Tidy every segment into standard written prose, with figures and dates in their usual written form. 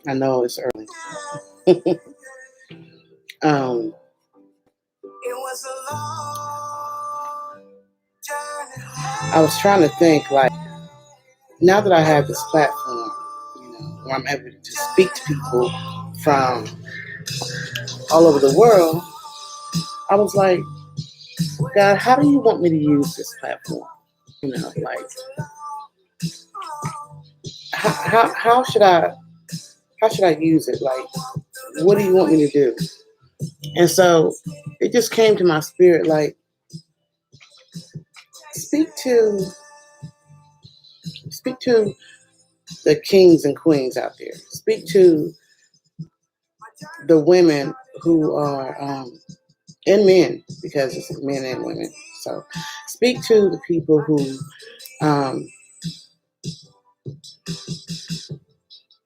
I know it's early. um, I was trying to think, like, now that I have this platform, where I'm able to speak to people from all over the world, I was like, God, how do you want me to use this platform? Like, how should I use it? Like, what do you want me to do? And so it just came to my spirit, like, speak to speak to the kings and queens out there. Speak to the women who are and men, because it's men and women. So speak to the people who um,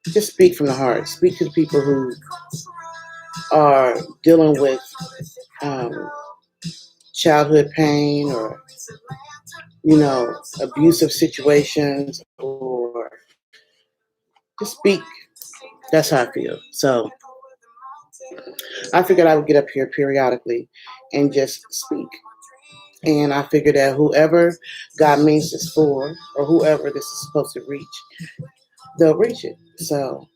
just speak from the heart. Speak to the people who are dealing with um, childhood pain, or abusive situations, or just speak. That's how I feel. So I figured I would get up here periodically and just speak. And I figured that whoever God means this for, or whoever this is supposed to reach, they'll reach it. So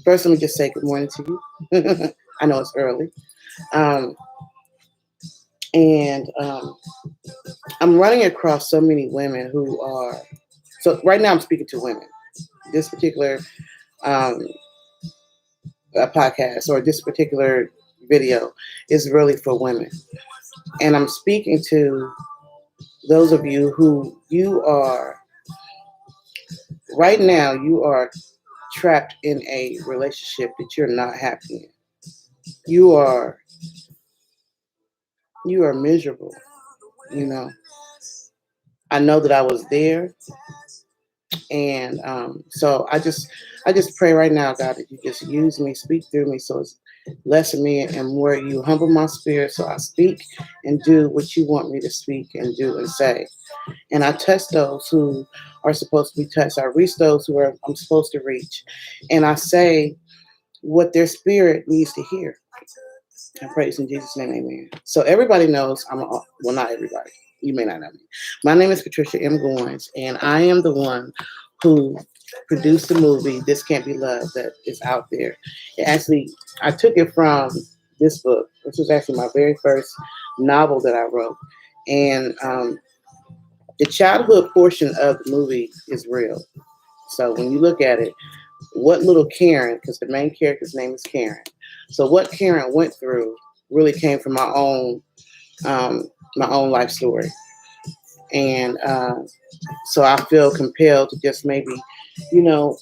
first, let me just say good morning to you. I know it's early. Um, and I'm running across so many women who are, so right now I'm speaking to women. This particular um, podcast, or this particular video, is really for women. And I'm speaking to those of you who you are, right now, you are trapped in a relationship that you're not happy in. You are miserable. I know that I was there. And so I just pray right now, God, that you just use me, speak through me, so it's less of me and more you. Humble my spirit so I speak and do what you want me to speak and do and say. And I touch those who are supposed to be touched. I reach those who I'm supposed to reach. And I say what their spirit needs to hear. I praise in Jesus' name, amen. So everybody knows well, not everybody. You may not know me. My name is Patricia M. Goins, and I am the one who produced the movie This Can't Be Love that is out there. I took it from this book, which was actually my very first novel that I wrote. And the childhood portion of the movie is real. So when you look at it, what little Karen, because the main character's name is Karen. So what Karen went through really came from my own life story. And so I feel compelled to just maybe, you know,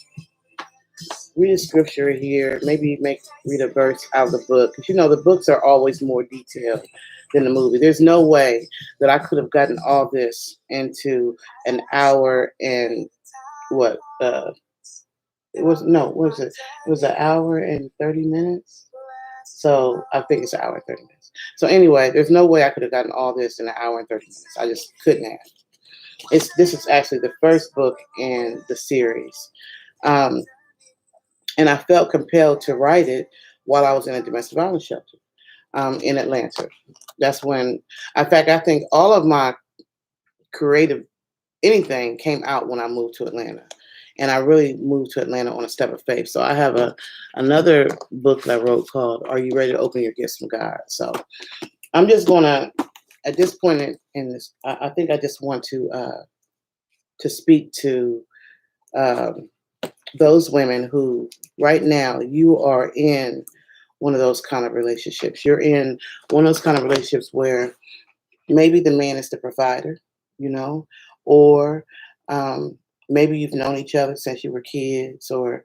read a scripture here, maybe read a verse out of the book. Because, the books are always more detailed than the movie. There's no way that I could have gotten all this into an hour and what, it was, no, what was it? It was an hour and 30 minutes. So I think it's an hour and 30 minutes. So anyway, there's no way I could have gotten all this in an hour and 30 minutes. I just couldn't have. This is actually the first book in the series. Um, and I felt compelled to write it while I was in a domestic violence shelter in Atlanta. That's when, in fact, I think all of my creative anything came out when I moved to Atlanta. And I really moved to Atlanta on a step of faith. So I have another book that I wrote called "Are You Ready to Open Your Gifts from God?" So I'm just gonna, at this point in this, I think I just want to speak to um, those women who right now you are in one of those kind of relationships. You're in one of those kind of relationships where maybe the man is the provider, or maybe you've known each other since you were kids, or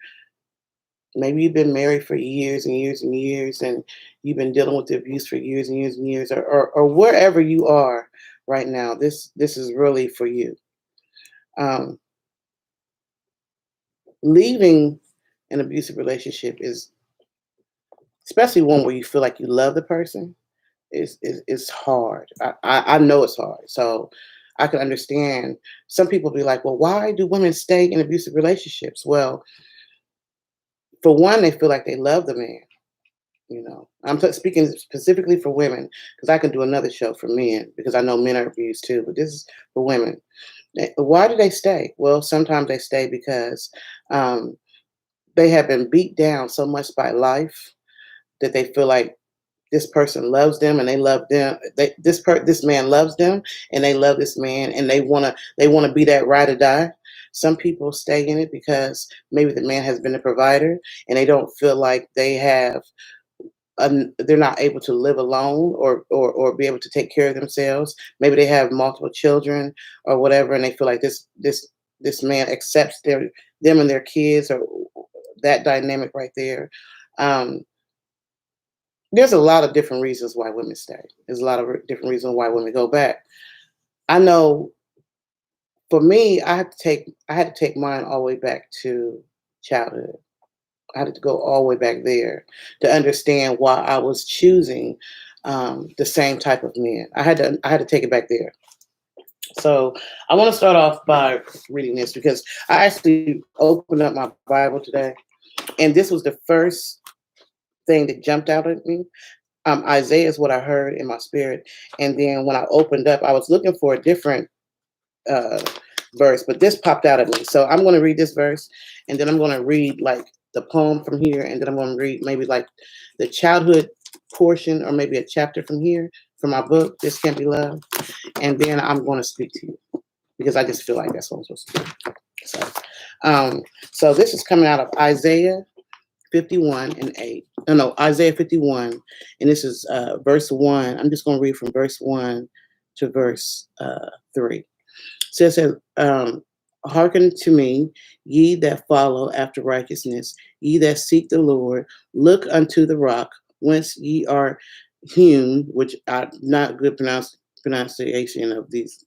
maybe you've been married for years and years and years, and you've been dealing with the abuse for years and years and years, or wherever you are right now. This is really for you. Um, Leaving an abusive relationship is, especially one where you feel like you love the person, is hard. I know it's hard. So I can understand some people be like, well, why do women stay in abusive relationships? Well, For one, they feel like they love the man. I'm speaking specifically for women because I can do another show for men because I know men are abused too, but this is for women. Why do they stay? Well, sometimes they stay because um, they have been beat down so much by life that they feel like this person loves them and they love them. This man loves them and they love this man and they wanna be that ride or die. Some people stay in it because maybe the man has been a provider and they don't feel like they're not able to live alone or be able to take care of themselves. Maybe they have multiple children or whatever, and they feel like this man accepts them and their kids or that dynamic right there. Um, there's a lot of different reasons why women stay. There's a lot of different reasons why women go back. I know for me, I had to take mine all the way back to childhood. I had to go all the way back there to understand why I was choosing the same type of men. I had to take it back there. So I want to start off by reading this because I actually opened up my Bible today, and this was the first thing that jumped out at me. Isaiah is what I heard in my spirit, and then when I opened up, I was looking for a different uh, verse, but this popped out at me. So I'm going to read this verse, and then I'm going to read like the poem from here, and then I'm going to read maybe like the childhood portion, or maybe a chapter from here from my book. This Can't Be Love, and then I'm going to speak to you because I just feel like that's what I'm supposed to do. So, um, so this is coming out of Isaiah 51 and 8. No, Isaiah 51, and this is verse 1. I'm just going to read from verse 1 to verse 3. So it says, hearken to me, ye that follow after righteousness, ye that seek the Lord, look unto the rock whence ye are hewn, which are not good pronunciation of these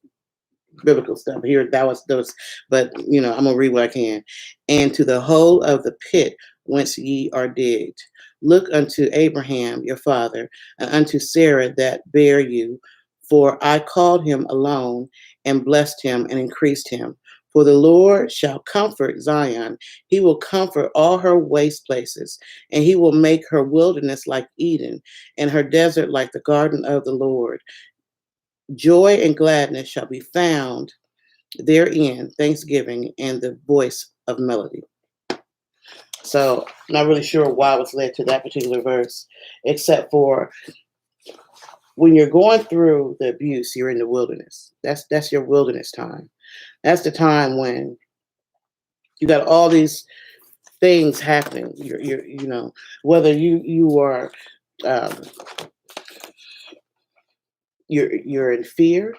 biblical stuff here. That was those, but I'm gonna read what I can. And to the hole of the pit whence ye are digged. Look unto Abraham your father, and unto Sarah that bare you, for I called him alone, and blessed him, and increased him. For the Lord shall comfort Zion. He will comfort all her waste places, and he will make her wilderness like Eden, and her desert like the garden of the Lord. Joy and gladness shall be found therein, thanksgiving and the voice of melody. So, I'm not really sure why I was led to that particular verse, except for when you're going through the abuse, you're in the wilderness. That's your wilderness time. That's the time when you got all these things happening. Whether you are um, you're in fear,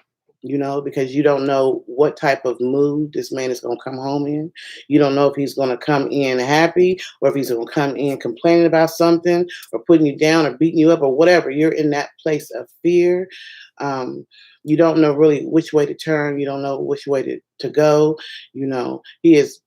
because you don't know what type of mood this man is going to come home in. You don't know if he's going to come in happy or if he's going to come in complaining about something or putting you down or beating you up or whatever. You're in that place of fear. You don't know really which way to turn. You don't know which way to go. He is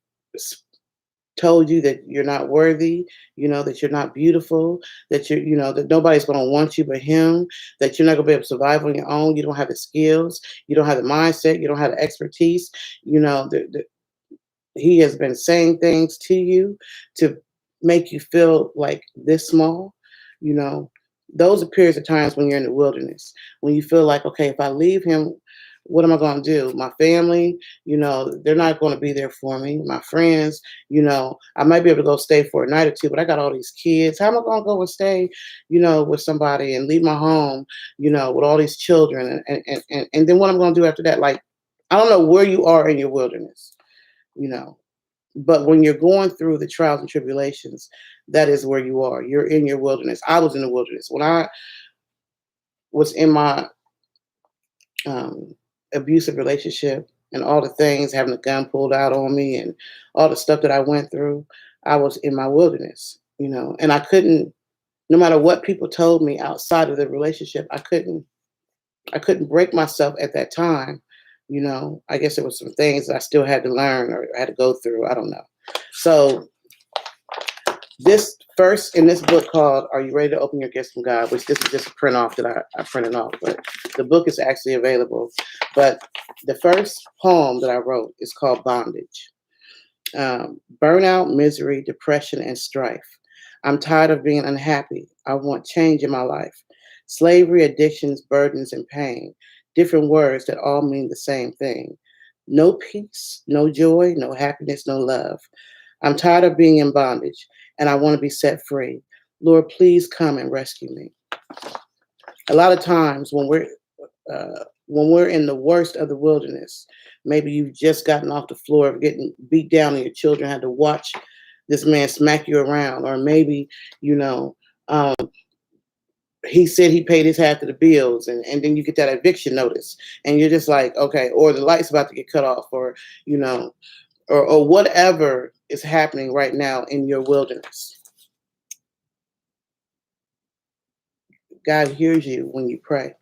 told you that you're not worthy, that you're not beautiful, that that nobody's going to want you but him, that you're not going to be able to survive on your own. You don't have the skills, you don't have the mindset, you don't have the expertise. He has been saying things to you to make you feel like this small. You know, those are periods of times when you're in the wilderness, when you feel like, okay, if I leave him, what am I going to do? My family, they're not going to be there for me. My friends, I might be able to go stay for a night or two, but I got all these kids. How am I going to go and stay, with somebody and leave my home, with all these children? And then what I'm going to do after that? Like, I don't know where you are in your wilderness, you know, but when you're going through the trials and tribulations, that is where you are. You're in your wilderness. I was in the wilderness. When I was in my um, abusive relationship and all the things, having a gun pulled out on me and all the stuff that I went through, I was in my wilderness, and I couldn't, no matter what people told me outside of the relationship, I couldn't break myself at that time. I guess there was some things that I still had to learn or had to go through. I don't know. So this first in this book called Are You Ready to Open Your Gifts from God, which this is just a print off that I printed off, but the book is actually available. But the first poem that I wrote is called Bondage. Burnout, misery, depression, and strife. I'm tired of being unhappy. I want change in my life. Slavery, addictions, burdens, and pain. Different words that all mean the same thing. No peace, no joy, no happiness, no love. I'm tired of being in bondage and I want to be set free. Lord, please come and rescue me. A lot of times when we're in the worst of the wilderness, maybe you've just gotten off the floor of getting beat down and your children had to watch this man smack you around, or maybe, you know, um, he said he paid his half of the bills, and then you get that eviction notice, and you're just like, okay, or the light's about to get cut off, or, you know, or whatever is happening right now in your wilderness. God hears you when you pray.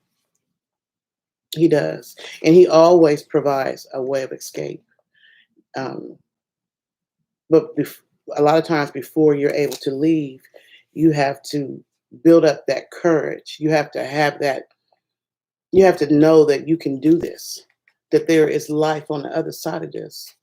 He does. And he always provides a way of escape. Um, but a lot of times before you're able to leave, you have to build up that courage. You have to have that, you have to know that you can do this, that there is life on the other side of this.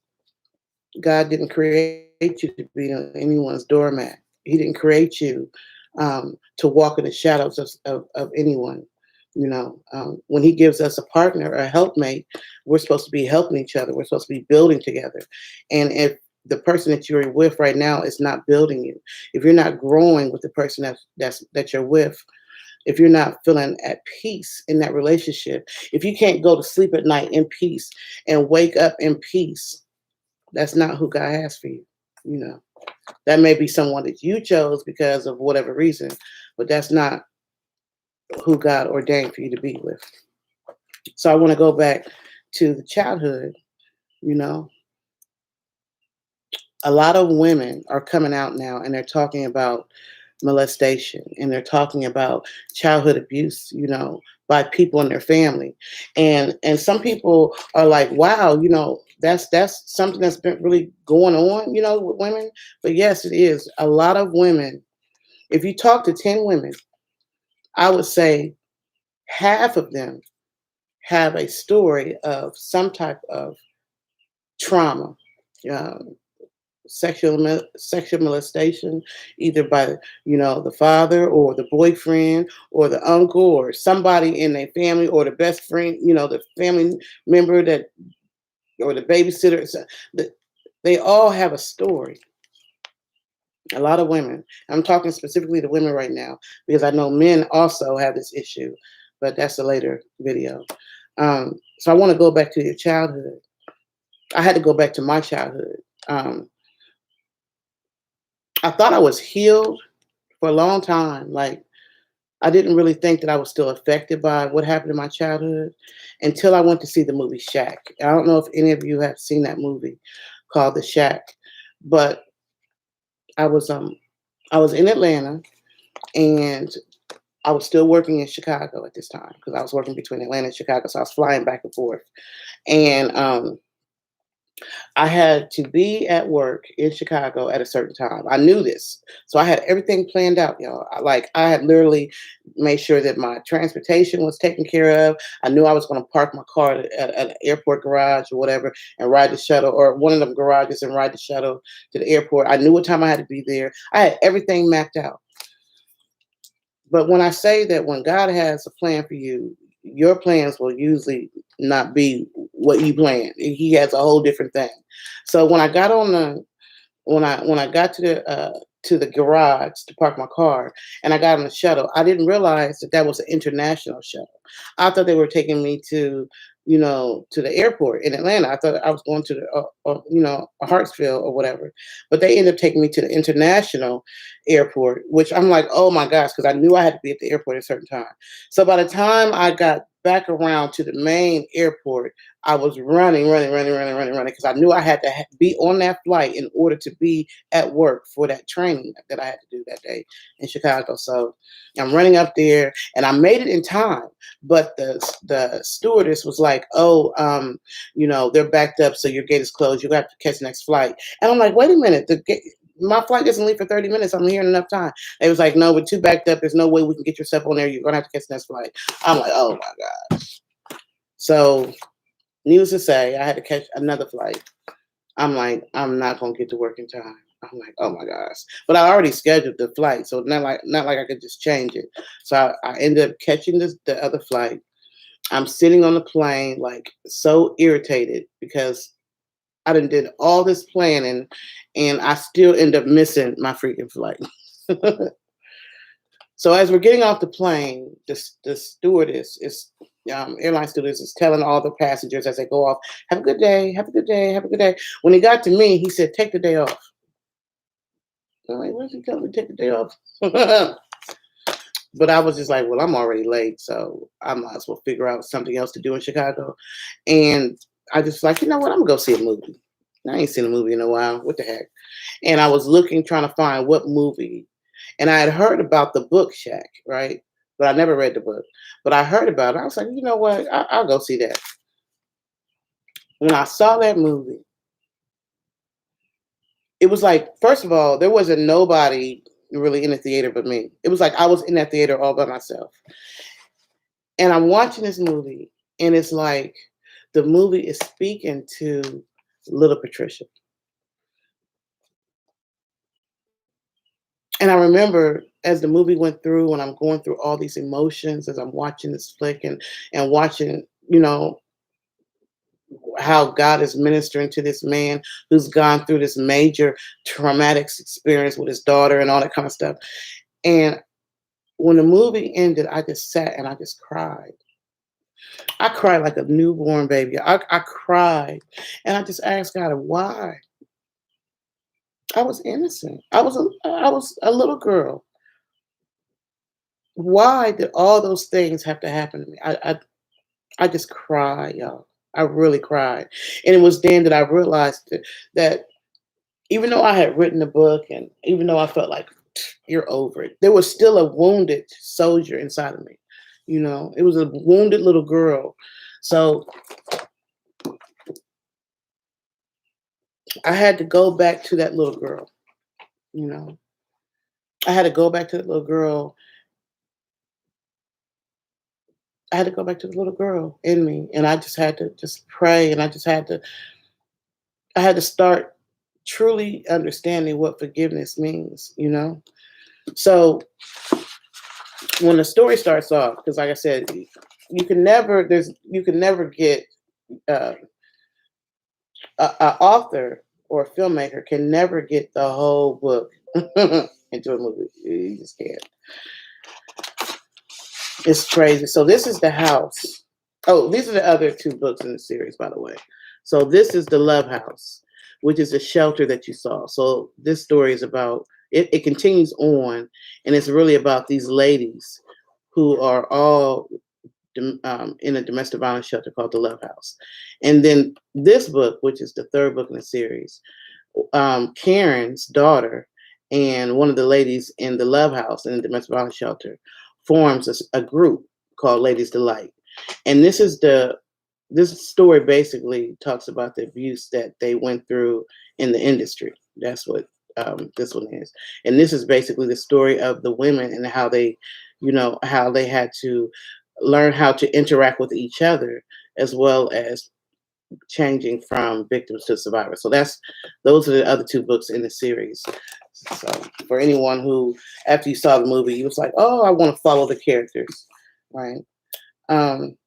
God didn't create you to be anyone's doormat. He didn't create you to walk in the shadows of anyone. When he gives us a partner, a helpmate, we're supposed to be helping each other. We're supposed to be building together. And if the person that you're with right now is not building you, if you're not growing with the person that you're with, if you're not feeling at peace in that relationship, if you can't go to sleep at night in peace and wake up in peace, that's not who God has for you. You know, that may be someone that you chose because of whatever reason, but that's not who God ordained for you to be with. So I want to go back to the childhood. You know, a lot of women are coming out now and they're talking about molestation and they're talking about childhood abuse, by people in their family. And some people are like, wow, that's something that's been really going on, with women. But yes, it is. A lot of women, if you talk to 10 women, I would say half of them have a story of some type of trauma, um, sexual molestation, either by the father or the boyfriend or the uncle or somebody in their family or the best friend, the family member that or the babysitter. They all have a story. A lot of women. I'm talking specifically to women right now because I know men also have this issue, but that's a later video. So I want to go back to your childhood. I had to go back to my childhood. Um, I thought I was healed for a long time. Like, I didn't really think that I was still affected by what happened in my childhood until I went to see the movie Shack. I don't know if any of you have seen that movie called The Shack, but I was I was in Atlanta and I was still working in Chicago at this time because I was working between Atlanta and Chicago, so I was flying back and forth. And I had to be at work in Chicago at a certain time. I knew this. So I had everything planned out, y'all. I had literally made sure that my transportation was taken care of. I knew I was going to park my car at an airport garage or whatever and ride the shuttle, or one of them garages, and ride the shuttle to the airport. I knew what time I had to be there. I had everything mapped out. But when I say that when God has a plan for you, your plans will usually not be what you planned. He has a whole different thing. So when I got on the when I got to the garage to park my car and I got on the shuttle, I didn't realize that that was an international shuttle. I thought they were taking me to to the airport in Atlanta. I thought I was going to the Hartsfield or whatever, but they ended up taking me to the international airport, which I'm like, oh my gosh, because I knew I had to be at the airport at a certain time. So by the time I got back around to the main airport, I was running because I knew I had to be on that flight in order to be at work for that training that I had to do that day in Chicago. So I'm running up there and I made it in time, but the stewardess was like, "Oh, they're backed up, so your gate is closed. You have to catch the next flight." And I'm like, "Wait a minute, my flight doesn't leave for 30 minutes. I'm here in enough time." They was like, "No, we're too backed up. There's no way we can get yourself on there. You're gonna have to catch the next flight." I'm like, "Oh my god!" So needless to say, I had to catch another flight. I'm like, I'm not gonna get to work in time. I'm like, oh my gosh. But I already scheduled the flight, so not like I could just change it. So I ended up catching the other flight. I'm sitting on the plane, like so irritated because I did all this planning and I still end up missing my freaking flight. So as we're getting off the plane, the stewardess is airline stewardess is telling all the passengers as they go off, "Have a good day, have a good day, have a good day." When he got to me, he said, "Take the day off." I'm like, "Where's he telling me to take the day off?" But I was just like, "Well, I'm already late, so I might as well figure out something else to do in Chicago." And I just like, you know what? I'm gonna go see a movie. I ain't seen a movie in a while. What the heck? And I was looking, trying to find what movie. And I had heard about the book Shack, right? But I never read the book. But I heard about it. I was like, you know what? I'll go see that. When I saw that movie, it was like, first of all, there wasn't nobody really in the theater but me. It was like I was in that theater all by myself. And I'm watching this movie, and it's like the movie is speaking to little Patricia. And I remember as the movie went through and I'm going through all these emotions as I'm watching this flick and watching, how God is ministering to this man who's gone through this major traumatic experience with his daughter and all that kind of stuff. And when the movie ended, I just sat and I just cried. I cried like a newborn baby. I cried and I just asked God why. I was innocent. I was a little girl. Why did all those things have to happen to me? I just cried, y'all. I really cried. And it was then that I realized that even though I had written the book and even though I felt like you're over it, there was still a wounded soldier inside of me. It was a wounded little girl. So I had to go back to that little girl, you know. I had to go back to that little girl. I had to go back to the little girl in me. And I just had to just pray and I had to start truly understanding what forgiveness means. So when the story starts off, because like I said, you can never get uh, a author or a filmmaker can never get the whole book into a movie. You just can't. It's crazy. So this is the house. Oh, these are the other two books in the series, by the way. So this is the Love House, which is the shelter that you saw. So this story is about it continues on, and it's really about these ladies who are all in a domestic violence shelter called the Love House. And then this book, which is the third book in the series, Karen's daughter and one of the ladies in the Love House in the domestic violence shelter forms a group called Ladies Delight. And this story basically talks about the abuse that they went through in the industry. That's what this one is. And this is basically the story of the women and how they had to learn how to interact with each other as well as changing from victims to survivors. So those are the other two books in the series. So for anyone who, after you saw the movie, you was like, "Oh, I want to follow the characters," right? Um,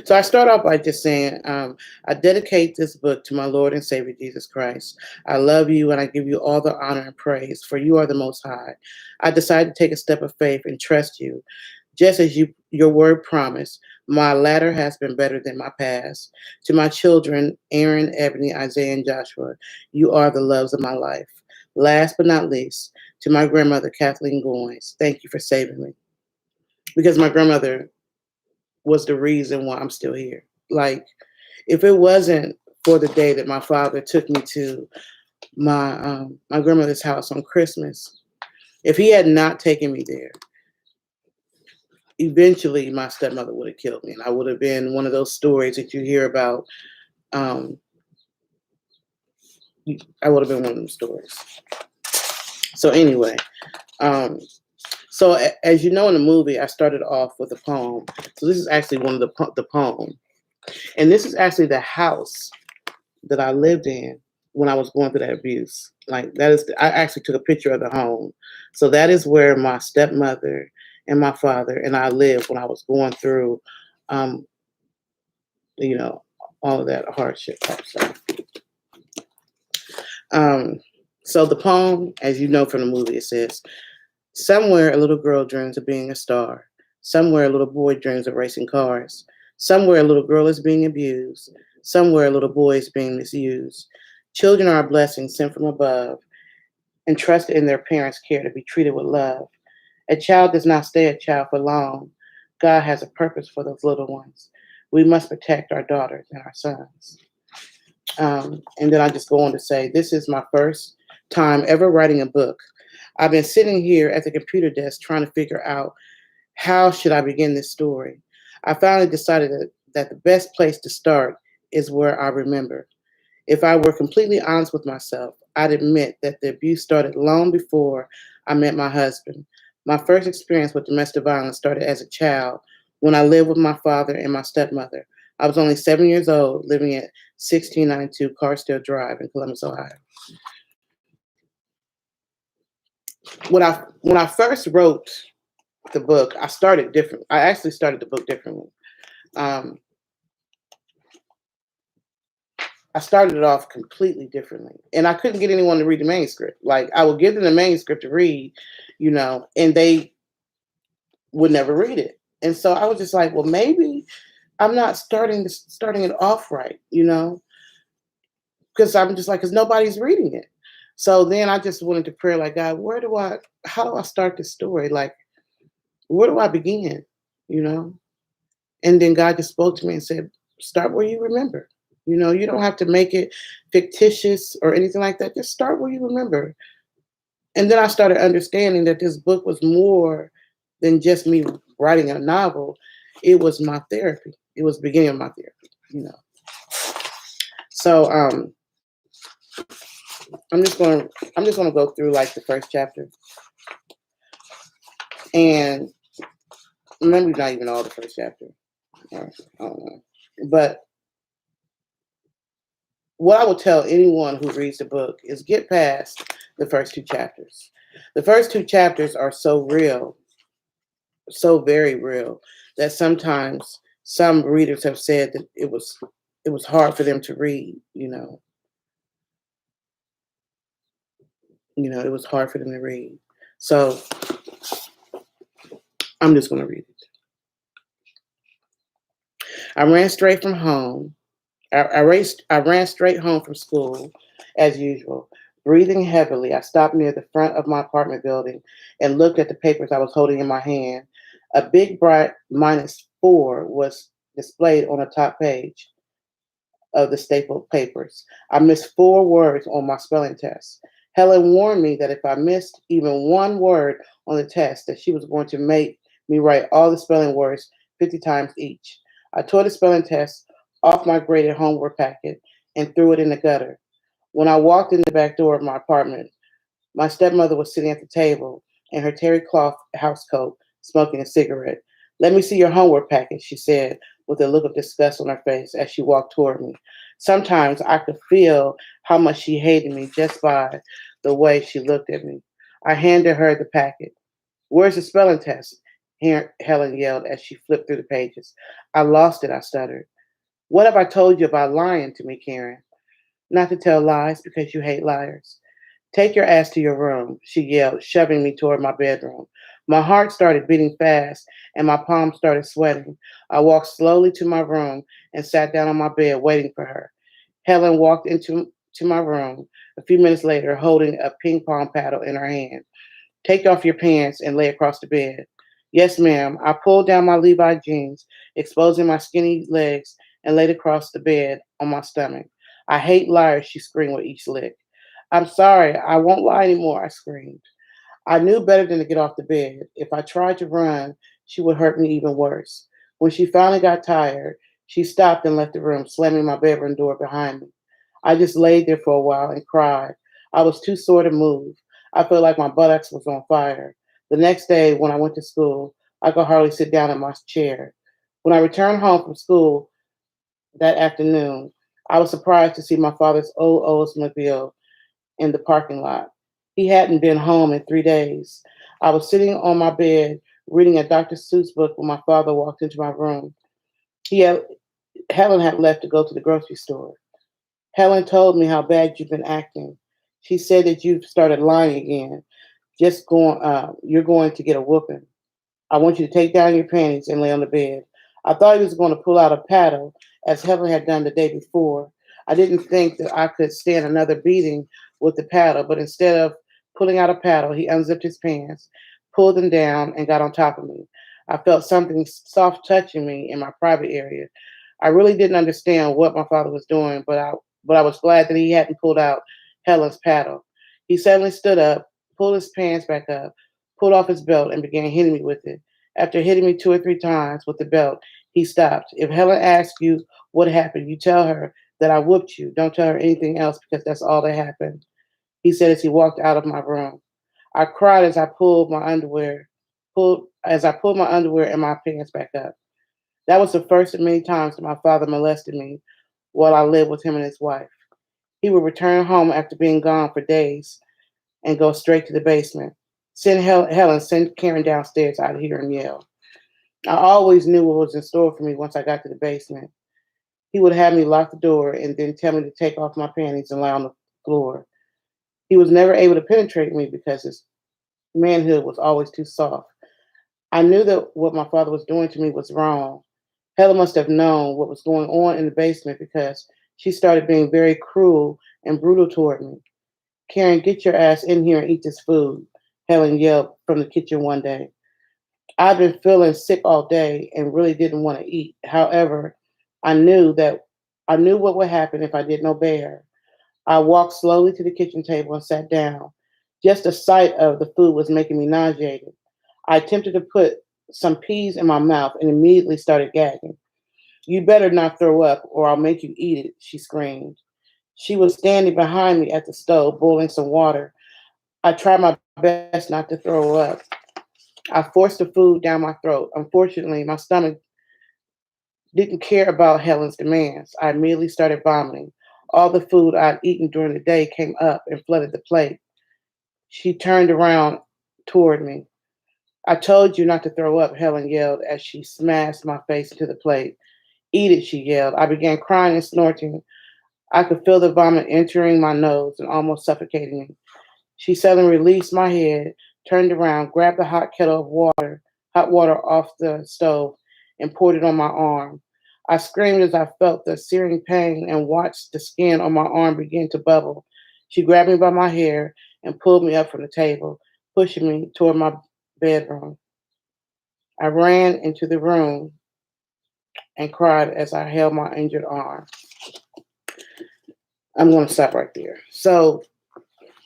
so I start off by just saying, I dedicate this book to my Lord and Savior Jesus Christ. I love you and I give you all the honor and praise, for you are the Most High. I decided to take a step of faith and trust you. Just as your word promised, my latter has been better than my past. To my children, Aaron, Ebony, Isaiah, and Joshua, you are the loves of my life. Last but not least, to my grandmother, Kathleen Goins, thank you for saving me. Because my grandmother was the reason why I'm still here. Like, if it wasn't for the day that my father took me to my grandmother's house on Christmas, if he had not taken me there, eventually my stepmother would have killed me, and I would have been one of those stories that you hear about. Um, I would have been one of them stories. So anyway, so as you know in the movie, I started off with a poem. So this is actually one of the poem, and this is actually the house that I lived in when I was going through that abuse. Like that is, I actually took a picture of the home. So that is where my stepmother and my father and I lived when I was going through, um, you know, all of that hardship type stuff. Um, so the poem, as you know from the movie, it says, "Somewhere a little girl dreams of being a star. Somewhere a little boy dreams of racing cars. Somewhere a little girl is being abused. Somewhere a little boy is being misused. Children are a blessing sent from above, entrusted in their parents' care to be treated with love. A child does not stay a child for long. God has a purpose for those little ones. We must protect our daughters and our sons." And then I just go on to say, this is my first time ever writing a book. I've been sitting here at the computer desk trying to figure out how should I begin this story. I finally decided that the best place to start is where I remember. If I were completely honest with myself, I'd admit that the abuse started long before I met my husband. My first experience with domestic violence started as a child when I lived with my father and my stepmother. I was only 7 years old, living at 1692 Carsdale Drive in Columbus, Ohio. When I first wrote the book, I started different. I actually started the book differently. Um, I started it off completely differently, and I couldn't get anyone to read the manuscript. Like I would give them the manuscript to read, and they would never read it. And so I was just like, well, maybe I'm not starting it off right, because I'm just like, because nobody's reading it. So then I just went into prayer, like, God, how do I start this story? Like, where do I begin? You know? And then God just spoke to me and said, start where you remember. You don't have to make it fictitious or anything like that. Just start where you remember. And then I started understanding that this book was more than just me writing a novel. It was my therapy. It was the beginning of my therapy. So I'm just gonna go through like the first chapter, and maybe not even all the first chapter. I don't know. But what I would tell anyone who reads the book is get past the first two chapters. The first two chapters are so real, so very real, that sometimes some readers have said that it was hard for them to read. It was hard for them to read. So I'm just going to read it. I ran straight from home. I ran straight home from school as usual. Breathing heavily, I stopped near the front of my apartment building and looked at the papers I was holding in my hand. A big bright -4 was displayed on the top page of the stapled papers. I missed 4 words on my spelling test. Helen warned me that if I missed even one word on the test, that she was going to make me write all the spelling words 50 times each. I tore the spelling test off my graded homework packet and threw it in the gutter. When I walked in the back door of my apartment, my stepmother was sitting at the table in her terry cloth housecoat, smoking a cigarette. "Let me see your homework packet," she said, with a look of disgust on her face as she walked toward me. Sometimes I could feel how much she hated me just by the way she looked at me. I handed her the packet. "Where's the spelling test?" Helen yelled as she flipped through the pages. "I lost it," I stuttered. "What have I told you about lying to me, Karen?" "Not to tell lies because you hate liars." "Take your ass to your room," she yelled, shoving me toward my bedroom. My heart started beating fast and my palms started sweating. I walked slowly to my room and sat down on my bed waiting for her. Helen walked into my room a few minutes later holding a ping pong paddle in her hand. "Take off your pants and lay across the bed." "Yes, ma'am." I pulled down my Levi jeans, exposing my skinny legs, and laid across the bed on my stomach. "I hate liars," she screamed with each lick. "I'm sorry, I won't lie anymore," I screamed. I knew better than to get off the bed. If I tried to run, she would hurt me even worse. When she finally got tired, she stopped and left the room, slamming my bedroom door behind me. I just laid there for a while and cried. I was too sore to move. I felt like my buttocks was on fire. The next day, when I went to school, I could hardly sit down in my chair. When I returned home from school that afternoon, I was surprised to see my father's old Oldsmobile in the parking lot. He hadn't been home in 3 days. I was sitting on my bed reading a Dr. Seuss book when my father walked into my room. He had, Helen had left to go to the grocery store. Helen told me how bad you've been acting. She said that you've started lying again. You're going to get a whooping. I want you to take down your panties and lay on the bed. I thought he was going to pull out a paddle, as Helen had done the day before. I didn't think that I could stand another beating with the paddle, but instead of pulling out a paddle, he unzipped his pants, pulled them down, and got on top of me. I felt something soft touching me in my private area. I really didn't understand what my father was doing, but I was glad that he hadn't pulled out Helen's paddle. He suddenly stood up, pulled his pants back up, pulled off his belt, and began hitting me with it. After hitting me 2 or 3 times with the belt, he stopped. If Helen asks you what happened, you tell her that I whooped you. Don't tell her anything else because that's all that happened, he said as he walked out of my room. I cried as I pulled my underwear and my pants back up. That was the first of many times that my father molested me while I lived with him and his wife. He would return home after being gone for days and go straight to the basement. Send Karen downstairs. I'd hear him yell. I always knew what was in store for me once I got to the basement. He would have me lock the door and then tell me to take off my panties and lie on the floor. He was never able to penetrate me because his manhood was always too soft. I knew that what my father was doing to me was wrong. Helen must have known what was going on in the basement because she started being very cruel and brutal toward me. Karen, get your ass in here and eat this food, Helen yelled from the kitchen one day. I'd been feeling sick all day and really didn't want to eat. However, I knew that I knew what would happen if I didn't obey her. I walked slowly to the kitchen table and sat down. Just the sight of the food was making me nauseated. I attempted to put some peas in my mouth and immediately started gagging. You better not throw up or I'll make you eat it, she screamed. She was standing behind me at the stove, boiling some water. I tried my best not to throw up. I forced the food down my throat. Unfortunately, my stomach didn't care about Helen's demands. I immediately started vomiting. All the food I'd eaten during the day came up and flooded the plate. She turned around toward me. I told you not to throw up, Helen yelled as she smashed my face into the plate. Eat it, she yelled. I began crying and snorting. I could feel the vomit entering my nose and almost suffocating me. She suddenly released my head, turned around, grabbed the hot water off the stove, and poured it on my arm. I screamed as I felt the searing pain and watched the skin on my arm begin to bubble. She grabbed me by my hair and pulled me up from the table, pushing me toward my bedroom. I ran into the room and cried as I held my injured arm. I'm going to stop right there. So,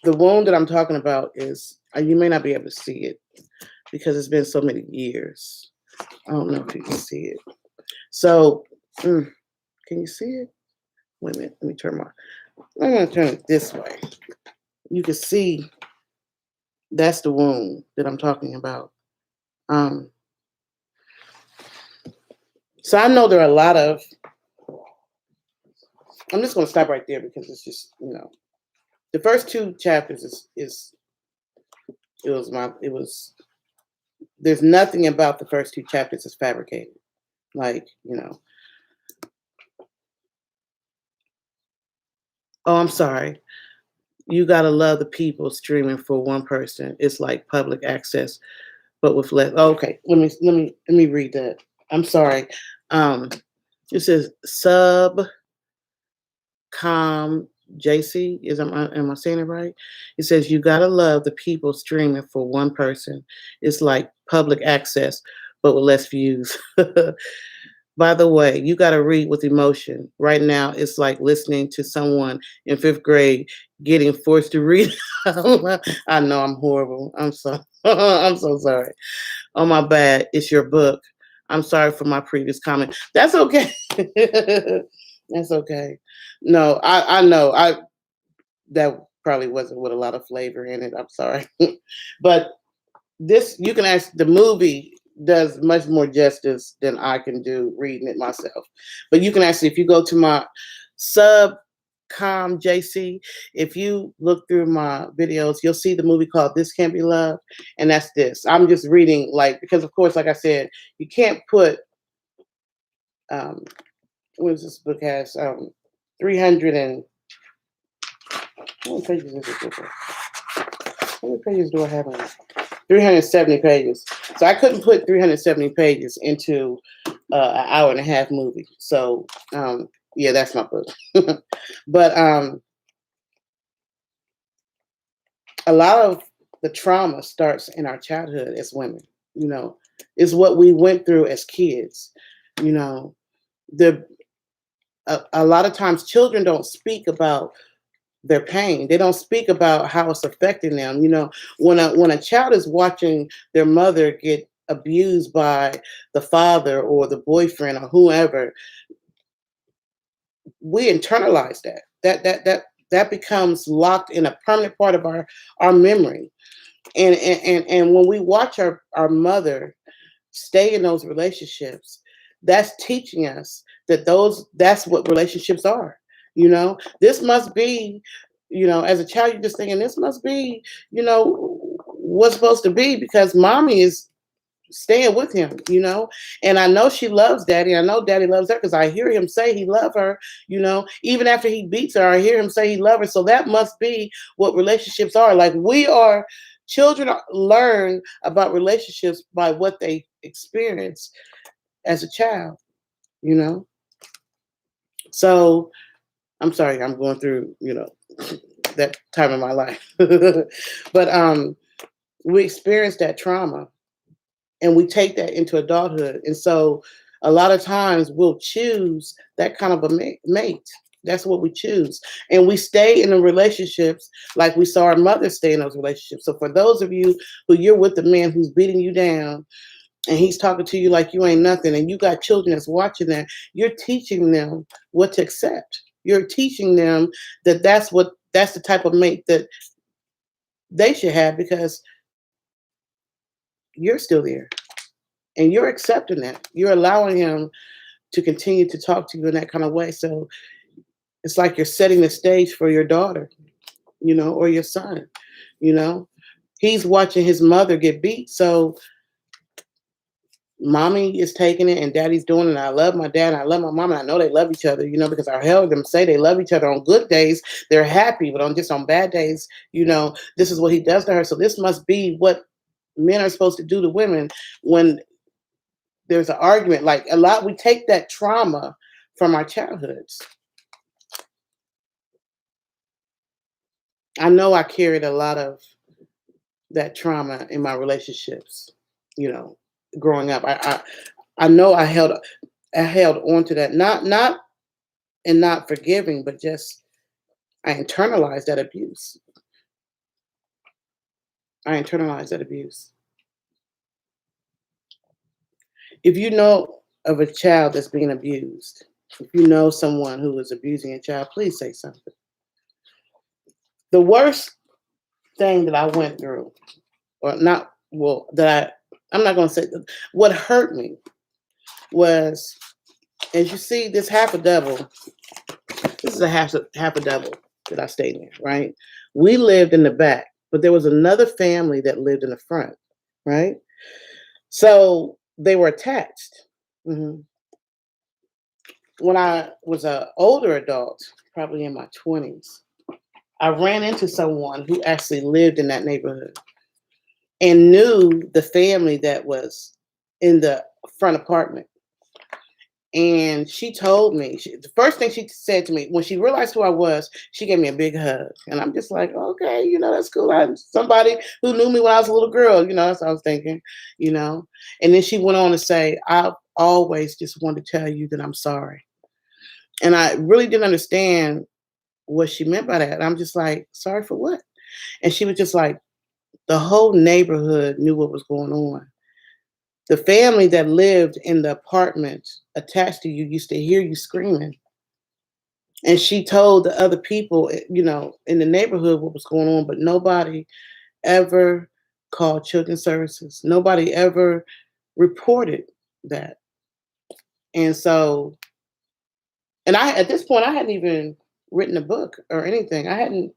the wound that I'm talking about is, you may not be able to see it because it's been so many years. I don't know if you can see it. So, can you see it? Wait a minute, let me I'm going to turn it this way. You can see that's the wound that I'm talking about. So I know there are a lot of, I'm just going to stop right there because it's just, the first 2 chapters there's nothing about the first 2 chapters that's fabricated. Oh, I'm sorry. You gotta love the people streaming for one person. It's like public access, but with less. Oh, okay, let me read that. I'm sorry. It says subcom JC. Am I saying it right? It says you gotta love the people streaming for one person. It's like public access, but with less views. By the way, you got to read with emotion. Right now, it's like listening to someone in 5th grade getting forced to read. I know I'm horrible. I'm so I'm so sorry. Oh my bad. It's your book. I'm sorry for my previous comment. That's okay. That's okay. No, I know. That probably wasn't with a lot of flavor in it. I'm sorry. But this, you can ask, the movie does much more justice than I can do reading it myself. But you can actually, if you go to Subcom JC. If you look through my videos, you'll see the movie called This Can't Be Love, and that's this. I'm just reading, like, because of course, like I said, you can't put um what is this book has 300 and how many pages is this book? How many pages do I have on it? 370 pages. So I couldn't put 370 pages into an hour and a half movie. So yeah, that's my book. But a lot of the trauma starts in our childhood as women. You know, is what we went through as kids. You know, the a lot of times children don't speak about their pain. They don't speak about how it's affecting them. You know, when a child is watching their mother get abused by the father or the boyfriend or whoever, we internalize that. That becomes locked in a permanent part of our memory. And when we watch our mother stay in those relationships, that's teaching us that that's what relationships are. You know, this must be, you know, as a child, you're just thinking this must be, you know, what's supposed to be because mommy is staying with him, you know. And I know she loves daddy. I know daddy loves her because I hear him say he loves her, you know. Even after he beats her, I hear him say he loves her. So that must be what relationships are. Like children learn about relationships by what they experience as a child, you know. So I'm sorry, I'm going through, you know, that time in my life. But we experience that trauma and we take that into adulthood. And so a lot of times we'll choose that kind of a mate. That's what we choose. And we stay in the relationships like we saw our mother stay in those relationships. So for those of you who you're with the man who's beating you down and he's talking to you like you ain't nothing, and you got children that's watching that, you're teaching them what to accept. You're teaching them that that's the type of mate that they should have because you're still there and you're accepting that. You're allowing him to continue to talk to you in that kind of way. So it's like you're setting the stage for your daughter, you know, or your son, you know. He's watching his mother get beat. So mommy is taking it and daddy's doing it. And I love my dad and I love my mom. And I know they love each other, you know, because I heard them say they love each other. On good days, they're happy, but on bad days, you know, this is what he does to her. So this must be what men are supposed to do to women when there's an argument. Like we take that trauma from our childhoods. I know I carried a lot of that trauma in my relationships, you know, growing up. I know I held on to that, not and not forgiving, but just I internalized that abuse. I internalized that abuse. If you know of a child that's being abused, if you know someone who is abusing a child, please say something. The worst thing that I went through, or not, well, I'm not going to say what hurt me was, as you see, this half a double. This is a half a double that I stayed in, right? We lived in the back, but there was another family that lived in the front, right? So they were attached. Hmm. When I was an older adult, probably in my 20s, I ran into someone who actually lived in that neighborhood and knew the family that was in the front apartment. And she told me, the first thing she said to me, when she realized who I was, she gave me a big hug. And I'm just like, okay, you know, that's cool. Somebody who knew me when I was a little girl, you know, that's what I was thinking, you know. And then she went on to say, I always just want to tell you that I'm sorry. And I really didn't understand what she meant by that. I'm just like, sorry for what? And she was just like, the whole neighborhood knew what was going on. The family that lived in the apartment attached to you used to hear you screaming. And she told the other people, you know, in the neighborhood what was going on, but nobody ever called children's services. Nobody ever reported that. And so And at this point I hadn't even written a book or anything. I hadn't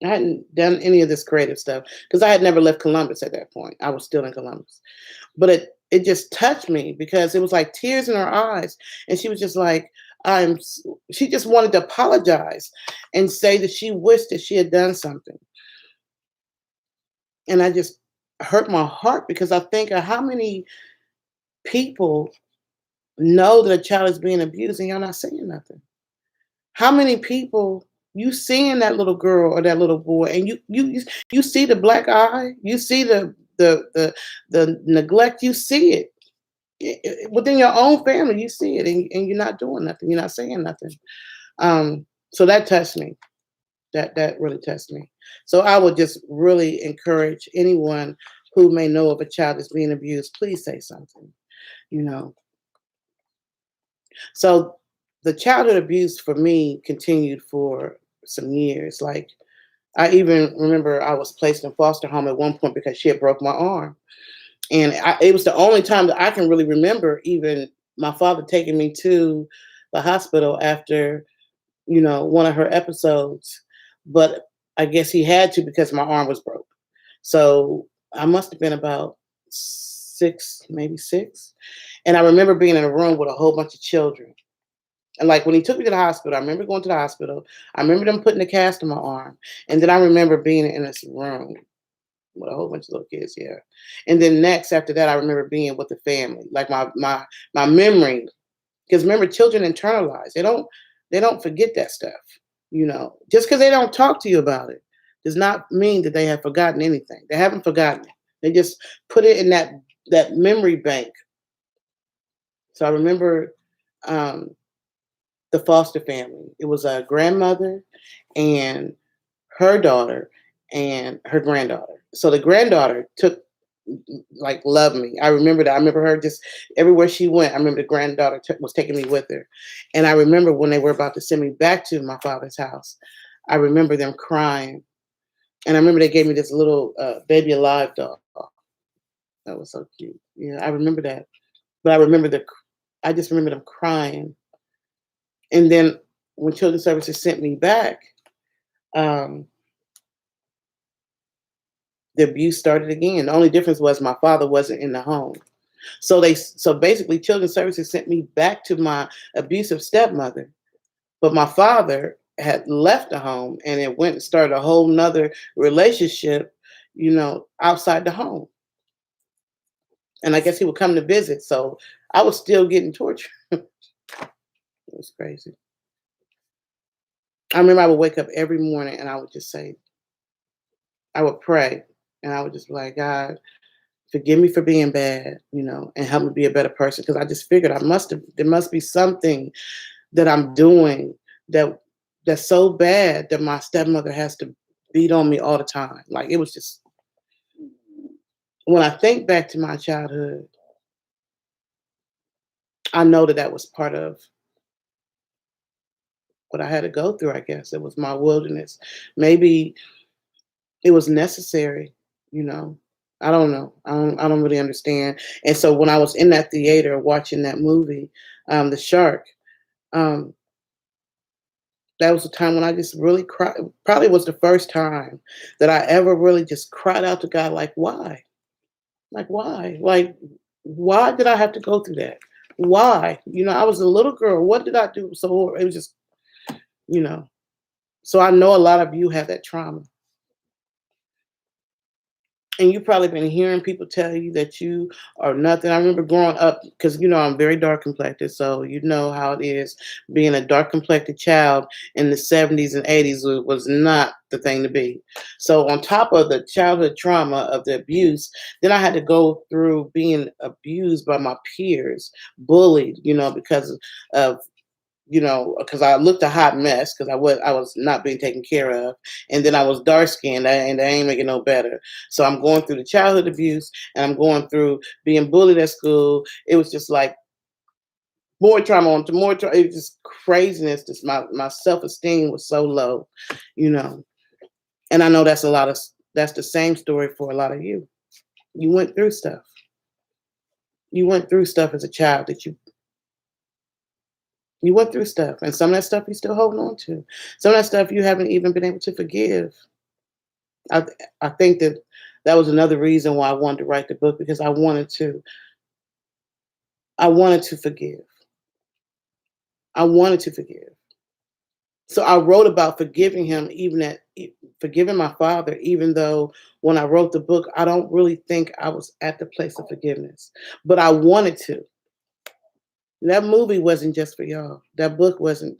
done any of this creative stuff because I had never left Columbus at that point. I was still in Columbus. But it just touched me because it was like tears in her eyes. And she was just like, she just wanted to apologize and say that she wished that she had done something. And I just hurt my heart because I think of how many people know that a child is being abused and y'all not saying nothing. How many people you seeing that little girl or that little boy, and you see the black eye, you see the neglect, you see it within your own family, you see it, and you're not doing nothing, you're not saying nothing. So that touched me. That really touched me. So I would just really encourage anyone who may know of a child that's being abused, please say something. You know, so the childhood abuse for me continued for some years. Like I even remember I was placed in foster home at one point because she had broke my arm, and it was the only time that I can really remember even my father taking me to the hospital after one of her episodes. But I guess he had to because my arm was broke. So I must have been about six, maybe six. And I remember being in a room with a whole bunch of children. And like when he took me to the hospital, I remember going to the hospital. I remember them putting a cast on my arm. And then I remember being in this room with a whole bunch of little kids, yeah. And then next after that, I remember being with the family. Like my memory, because remember, children internalize. They don't forget that stuff. Just because they don't talk to you about it does not mean that they have forgotten anything. They haven't forgotten it. They just put it in that memory bank. So I remember um, the foster family. It was a grandmother and her daughter and her granddaughter. So the granddaughter took like loved me. I remember that. I remember her just everywhere she went. I remember the granddaughter was taking me with her, and I remember when they were about to send me back to my father's house. I remember them crying, and I remember they gave me this little baby alive doll. That was so cute. Yeah, I remember that. But I just remember them crying, and then when Children's Services sent me back, um, the abuse started again. The only difference was my father wasn't in the home. So basically Children's Services sent me back to my abusive stepmother, but my father had left the home and it went and started a whole nother relationship, outside the home. And I guess he would come to visit. So I was still getting tortured. It was crazy. I remember I would wake up every morning and I would just say, I would pray and I would just be like, God, forgive me for being bad, and help me be a better person. Because I just figured there must be something that I'm doing that's so bad that my stepmother has to beat on me all the time. Like it was just when I think back to my childhood, I know that was part of what I had to go through. I guess it was my wilderness. Maybe it was necessary, you know. I don't know. I don't really understand. And so when I was in that theater watching that movie, The Shark, um, that was the time when I just really cried. Probably was the first time that I ever really just cried out to God, like, why? Like, why? Like, why did I have to go through that? Why? I was a little girl. What did I do? So it was just, you know. So I know a lot of you have that trauma. And you've probably been hearing people tell you that you are nothing. I remember growing up, because I'm very dark complected, so you know how it is. Being a dark complected child in the 70s and 80s was not the thing to be. So on top of the childhood trauma of the abuse, then I had to go through being abused by my peers, bullied, because of because I looked a hot mess because I was not being taken care of, and then I was dark skinned, and I ain't making no better. So I'm going through the childhood abuse, and I'm going through being bullied at school. It was just like more trauma on to more trauma. It was just craziness. Just my self esteem was so low, you know. And I know that's the same story for a lot of you. You went through stuff. You went through stuff as a child that You went through stuff, and some of that stuff you're still holding on to. Some of that stuff you haven't even been able to forgive. I I think that that was another reason why I wanted to write the book, because I wanted to forgive. I wanted to forgive. So I wrote about forgiving him, forgiving my father, even though when I wrote the book, I don't really think I was at the place of forgiveness, but I wanted to. That movie wasn't just for y'all. That book wasn't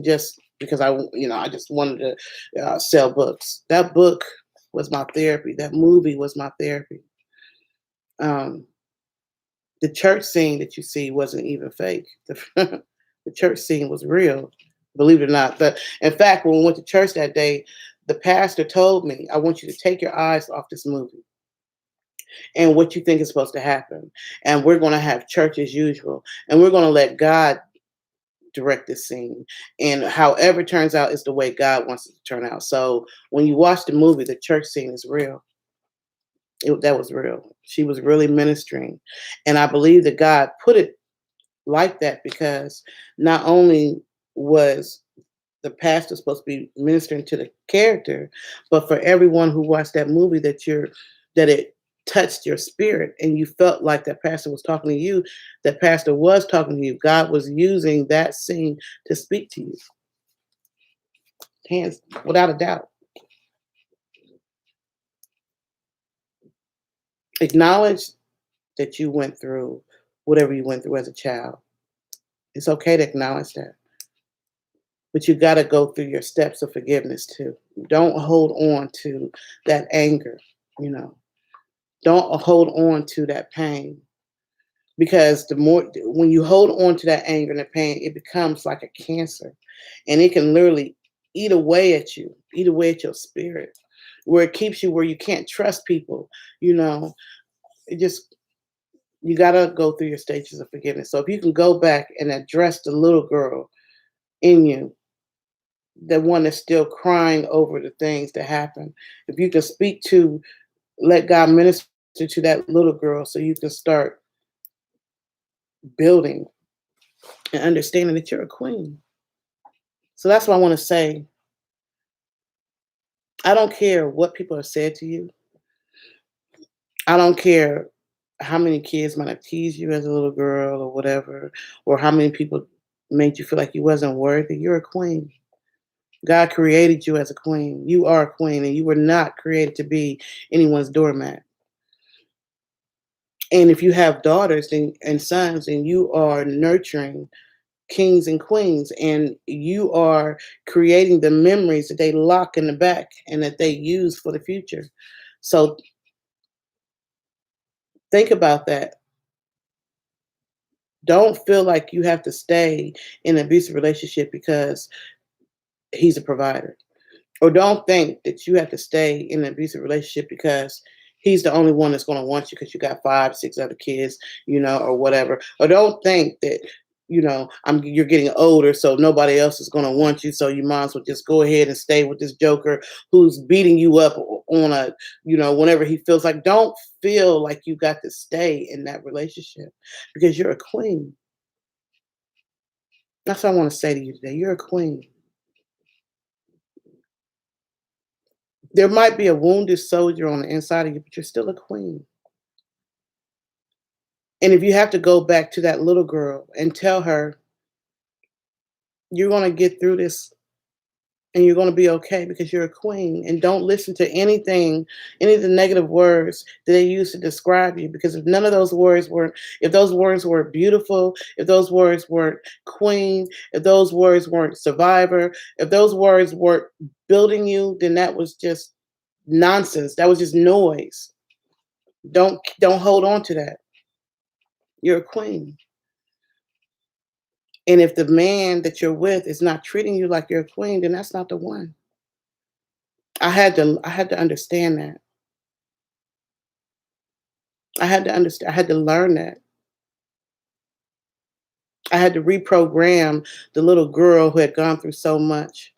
just because I just wanted to sell books. That book was my therapy. That movie was my therapy. Um, the church scene that you see wasn't even fake. The church scene was real, believe it or not. But in fact, when we went to church that day, the pastor told me, "I want you to take your eyes off this movie and what you think is supposed to happen. And we're going to have church as usual. And we're going to let God direct this scene. And however it turns out is the way God wants it to turn out." So when you watch the movie, the church scene is real. That was real. She was really ministering. And I believe that God put it like that because not only was the pastor supposed to be ministering to the character, but for everyone who watched that movie, that it touched your spirit and you felt like that pastor was talking to you, that pastor was talking to you. God was using that scene to speak to you, hands without a doubt. Acknowledge that you went through whatever you went through as a child. It's okay to acknowledge that. But you got to go through your steps of forgiveness too. Don't hold on to that anger, you know. Don't hold on to that pain, because the more when you hold on to that anger and the pain, it becomes like a cancer, and it can literally eat away at you, eat away at your spirit, where it keeps you where you can't trust people. You know, it just you got to go through your stages of forgiveness. So if you can go back and address the little girl in you, the one that's still crying over the things that happen, if you can let God minister to that little girl, so you can start building and understanding that you're a queen. So that's what I want to say. I don't care what people have said to you. I don't care how many kids might have teased you as a little girl or whatever, or how many people made you feel like you wasn't worthy. You're a queen. God created you as a queen. You are a queen, and you were not created to be anyone's doormat. And if you have daughters and sons, and you are nurturing kings and queens, and you are creating the memories that they lock in the back and that they use for the future. So think about that. Don't feel like you have to stay in an abusive relationship because he's a provider. Or don't think that you have to stay in an abusive relationship because he's the only one that's going to want you because you got 5, 6 other kids, or whatever. Or don't think that you're getting older, so nobody else is going to want you, so you might as well just go ahead and stay with this joker who's beating you up on whenever he feels like. Don't feel like you got to stay in that relationship because you're a queen. That's what I want to say to you today. You're a queen. There might be a wounded soldier on the inside of you, but you're still a queen. And if you have to go back to that little girl and tell her you're going to get through this and you're going to be okay because you're a queen, and don't listen to any of the negative words that they use to describe you, because if those words weren't beautiful, if those words weren't queen, if those words weren't survivor, if those words weren't building you, then that was just nonsense. That was just noise. Don't hold on to that. You're a queen. And if the man that you're with is not treating you like you're a queen, then that's not the one. I had to understand that. I had to learn that. I had to reprogram the little girl who had gone through so much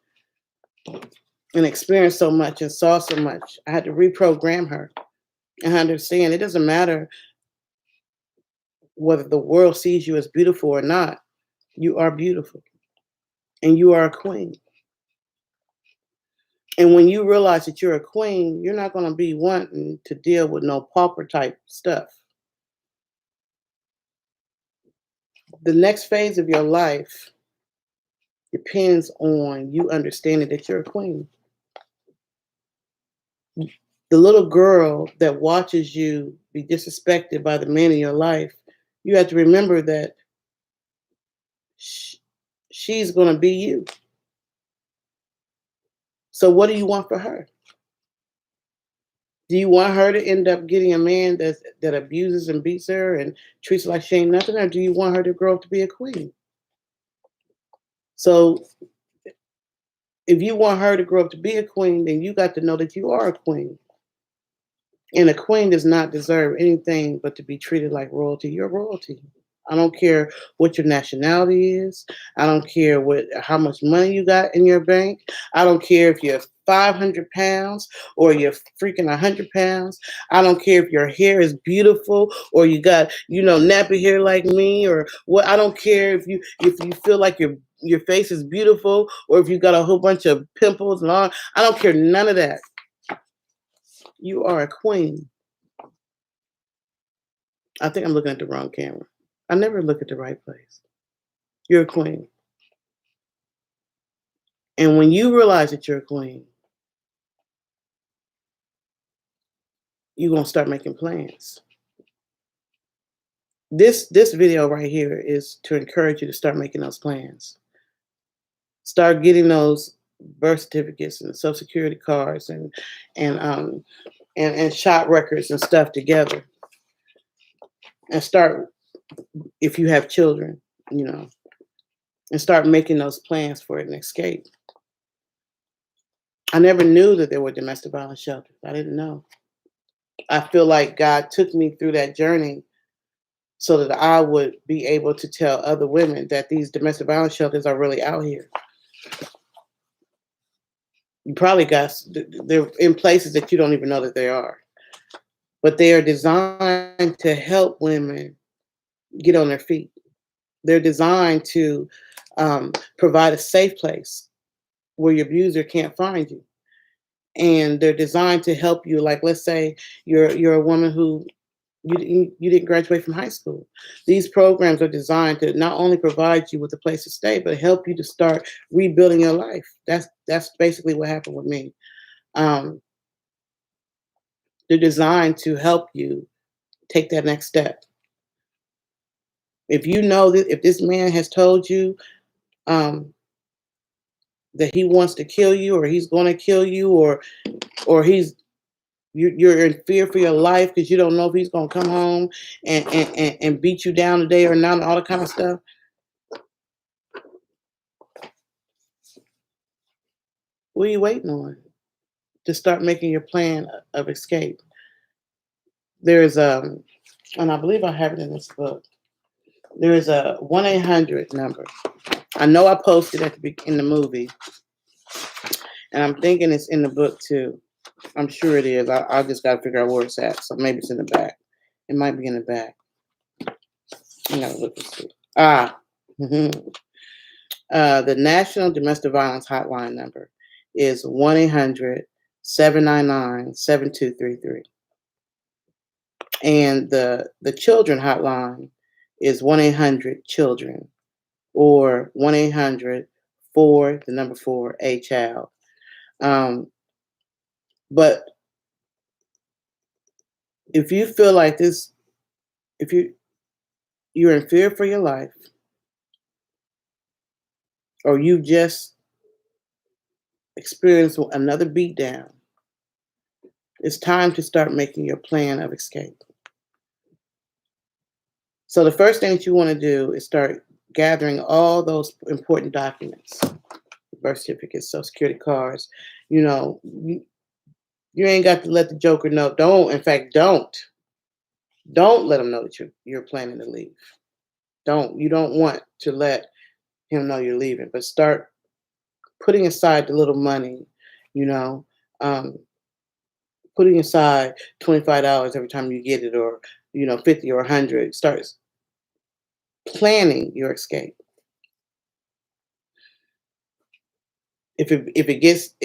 and experienced so much and saw so much. I had to reprogram her and understand it doesn't matter whether the world sees you as beautiful or not. You are beautiful and you are a queen. And when you realize that you're a queen, you're not going to be wanting to deal with no pauper type stuff. The next phase of your life depends on you understanding that you're a queen. The little girl that watches you be disrespected by the man in your life, you have to remember that she's going to be you. So, what do you want for her? Do you want her to end up getting a man that abuses and beats her and treats her like she ain't nothing, or do you want her to grow up to be a queen? So, if you want her to grow up to be a queen, then you got to know that you are a queen. And a queen does not deserve anything but to be treated like royalty. You're royalty. I don't care what your nationality is. I don't care how much money you got in your bank. I don't care if you're 500 pounds or you're freaking 100 pounds. I don't care if your hair is beautiful or you got, nappy hair like me or what. I don't care if you feel like your face is beautiful or if you got a whole bunch of pimples and all. I don't care none of that. You are a queen. I think I'm looking at the wrong camera. I never look at the right place. You're a queen. And when you realize that you're a queen, you're going to start making plans. This video right here is to encourage you to start making those plans. Start getting those birth certificates and social security cards and shop records and stuff together. And start, if you have children, and start making those plans for an escape. I never knew that there were domestic violence shelters. I didn't know. I feel like God took me through that journey so that I would be able to tell other women that these domestic violence shelters are really out here. You probably they're in places that you don't even know that they are. But they are designed to help women get on their feet. They're designed to provide a safe place where your abuser can't find you. And they're designed to help you. Like, let's say you're a woman who you didn't graduate from high school. These programs are designed to not only provide you with a place to stay, but help you to start rebuilding your life. That's basically what happened with me. They're designed to help you take that next step. If you know that if this man has told you that he wants to kill you, or he's going to kill you, or you're in fear for your life because you don't know if he's going to come home and beat you down today or not, and all that kind of stuff. What are you waiting on to start making your plan of escape? There's and I believe I have it in this book. There is a 1-800 number. I know I posted in the movie, and I'm thinking it's in the book too. I'm sure it is. I just got to figure out where it's at. So maybe it's in the back. It might be in the back. I gotta look and see. The National Domestic Violence Hotline number is 1-800-799-7233. And the children hotline is 1-800-CHILDREN or 1-800-4-a-child. But if you feel like this, if you're in fear for your life, or you just experienced another beatdown, it's time to start making your plan of escape. So the first thing that you want to do is start gathering all those important documents, birth certificates, social security cards. You ain't got to let the joker know. Don't let him know that you're planning to leave. You don't want to let him know you're leaving, but start putting aside the little money, um, putting aside $25 every time you get it, or 50 or 100. Start planning your escape. If it gets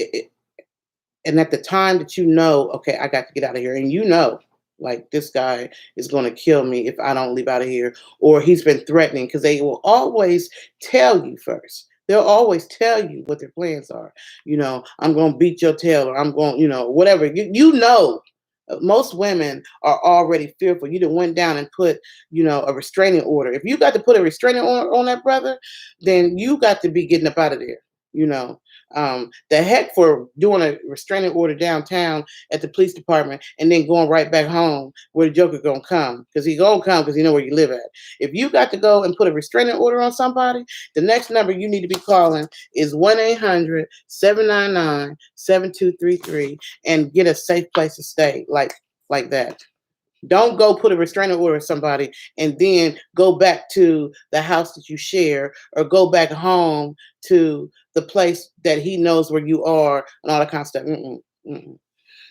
and at the time that you know, okay, I got to get out of here, and you know, like this guy is going to kill me if I don't leave out of here, or he's been threatening, because they will always tell you first. They'll always tell you what their plans are. I'm going to beat your tail, or I'm going, whatever. Most women are already fearful. You done went down and put, a restraining order. If you got to put a restraining order on that brother, then you got to be getting up out of there. You know, the heck for doing a restraining order downtown at the police department and then going right back home where the joker gonna come, because he gonna come because he know where you live at. If you got to go and put a restraining order on somebody, the next number you need to be calling is 1-800-799-7233 and get a safe place to stay, like that. Don't go put a restraining order on somebody and then go back to the house that you share, or go back home to the place that he knows where you are and all that kind of stuff.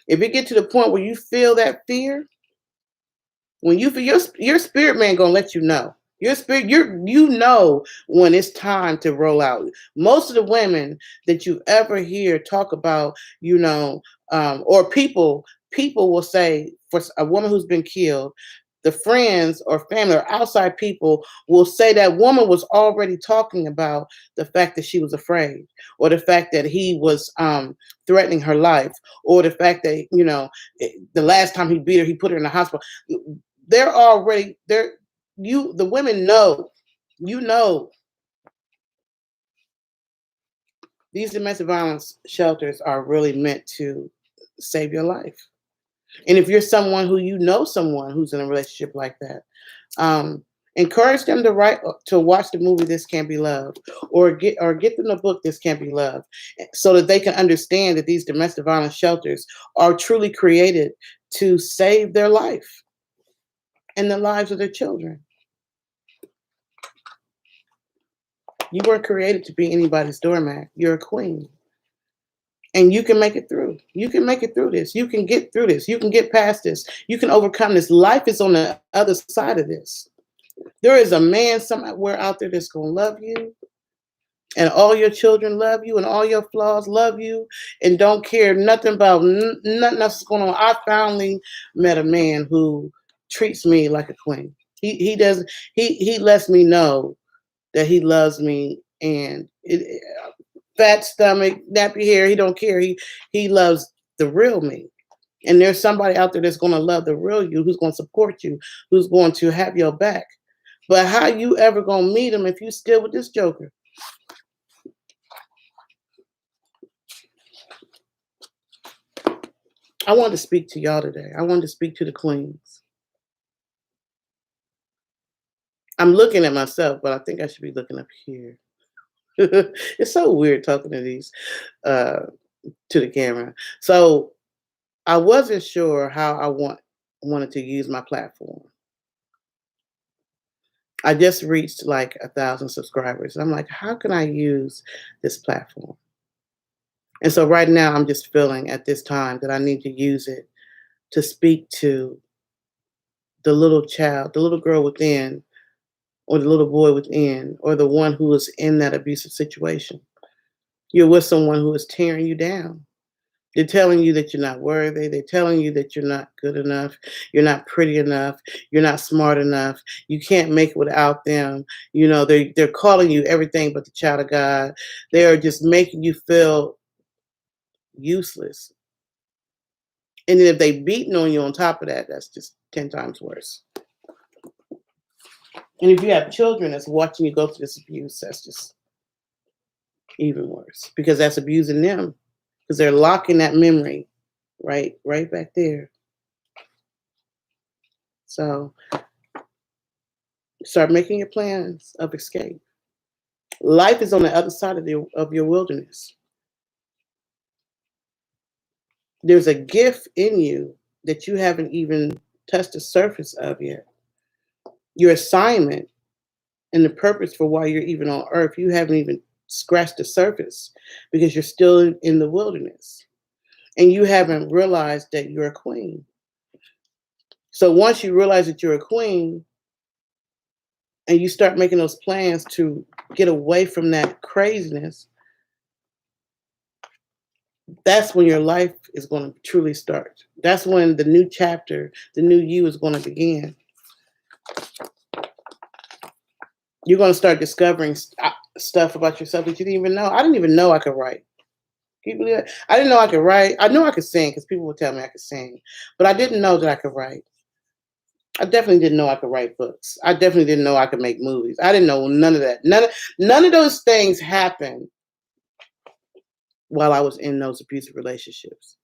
If you get to the point where you feel that fear, when you feel your spirit man gonna let you know. Your spirit, when it's time to roll out. Most of the women that you ever hear talk about, or people will say, for a woman who's been killed, the friends or family or outside people will say that woman was already talking about the fact that she was afraid, or the fact that he was threatening her life, or the fact that the last time he beat her, he put her in the hospital. They're already there. The women know. These domestic violence shelters are really meant to save your life. And if you're someone someone who's in a relationship like that, encourage them to watch the movie This Can't Be Love, or get them the book This Can't Be Love, so that they can understand that these domestic violence shelters are truly created to save their life and the lives of their children. You weren't created to be anybody's doormat. You're a queen. And you can make it through. You can make it through this. You can get through this. You can get past this. You can overcome this. Life is on the other side of this. There is a man somewhere out there that's going to love you, and all your children love you, and all your flaws love you, and don't care nothing about nothing else is going on. I finally met a man who treats me like a queen. He does. He lets me know that he loves me, and fat stomach, nappy hair, he don't care. He loves the real me. And there's somebody out there that's going to love the real you, who's going to support you, who's going to have your back. But how you ever going to meet him if you still with this joker? I wanted to speak to y'all today. I wanted to speak to the queens. I'm looking at myself, but I think I should be looking up here. It's so weird talking to these to the camera. So I wasn't sure how I wanted to use my platform. I just reached like 1,000 subscribers. I'm like, how can I use this platform? And so right now I'm just feeling at this time that I need to use it to speak to the little child, the little girl within, or the little boy within, or the one who is in that abusive situation. You're with someone who is tearing you down. They're telling you that you're not worthy. They're telling you that you're not good enough. You're not pretty enough. You're not smart enough. You can't make it without them. They're calling you everything but the child of God. They are just making you feel useless. And then if they beating on you on top of that, that's just 10 times worse. And if you have children that's watching you go through this abuse, that's just even worse, because that's abusing them, because they're locking that memory right back there. So start making your plans of escape. Life is on the other side of your wilderness. There's a gift in you that you haven't even touched the surface of yet. Your assignment and the purpose for why you're even on earth, you haven't even scratched the surface, because you're still in the wilderness. And you haven't realized that you're a queen. So once you realize that you're a queen, and you start making those plans to get away from that craziness, That's when your life is going to truly start. That's when the new chapter, the new you is going to begin. You're going to start discovering stuff about yourself that you didn't even know. I didn't even know I could write. Can you believe it? I didn't know I could write. I knew I could sing because people would tell me I could sing, but I didn't know that I could write. I definitely didn't know I could write books. I definitely didn't know I could make movies. I didn't know none of that. None of those things happened while I was in those abusive relationships.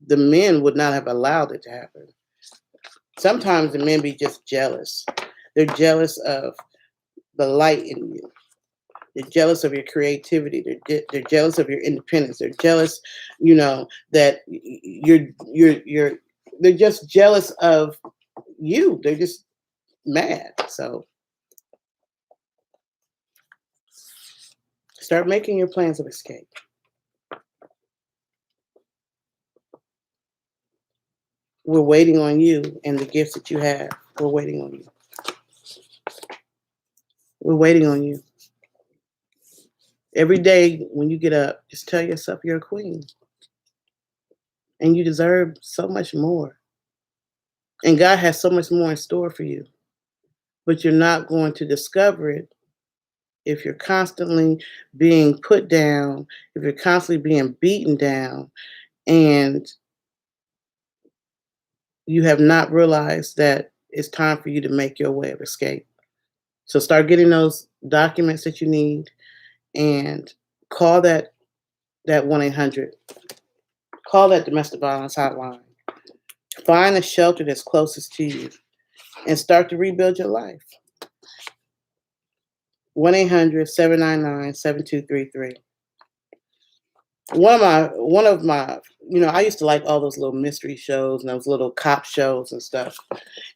The men would not have allowed it to happen. Sometimes the men be just jealous. They're jealous of the light in you. They're jealous of your creativity. They're jealous of your independence. They're jealous, that you're. They're just jealous of you. They're just mad. So start making your plans of escape. We're waiting on you and the gifts that you have. We're waiting on you. We're waiting on you. Every day when you get up, just tell yourself you're a queen and you deserve so much more. And God has so much more in store for you. But you're not going to discover it if you're constantly being put down, if you're constantly being beaten down, and you have not realized that it's time for you to make your way of escape. So start getting those documents that you need and call that 1-800. Call that domestic violence hotline. Find a shelter that's closest to you and start to rebuild your life. 1-800-799-7233. One of my, I used to like all those little mystery shows and those little cop shows and stuff.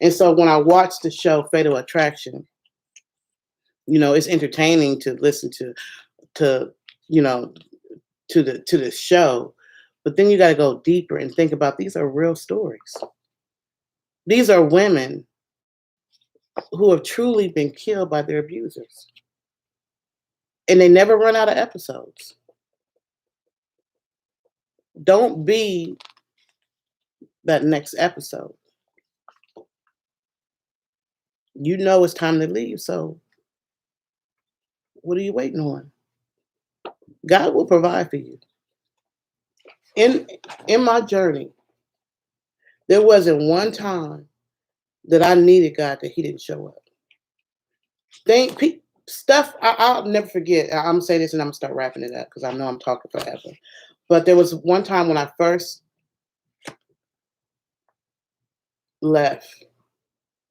And so when I watched the show Fatal Attraction, it's entertaining to listen to you know to the show, but then you got to go deeper and think about these are real stories. These are women who have truly been killed by their abusers, and they never run out of episodes. Don't be that next episode. You know it's time to leave, so what are you waiting on? God will provide for you. In my journey, there wasn't one time that I needed God that He didn't show up. Stuff I'll never forget. I'm gonna say this and I'm gonna start wrapping it up because I know I'm talking forever. But there was one time when I first left.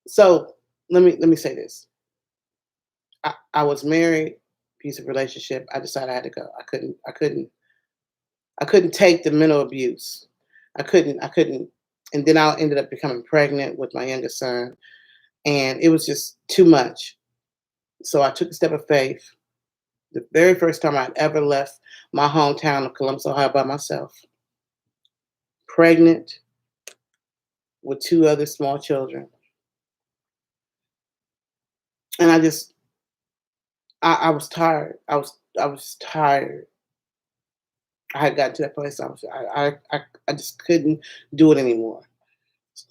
So let me say this. I was married, abusive relationship. I decided I had to go. I couldn't take the mental abuse. I couldn't. And then I ended up becoming pregnant with my youngest son, and it was just too much. So I took a step of faith. The very first time I'd ever left my hometown of Columbus, Ohio by myself, pregnant with two other small children. And I was tired. I was tired. I had gotten to that place. I just couldn't do it anymore.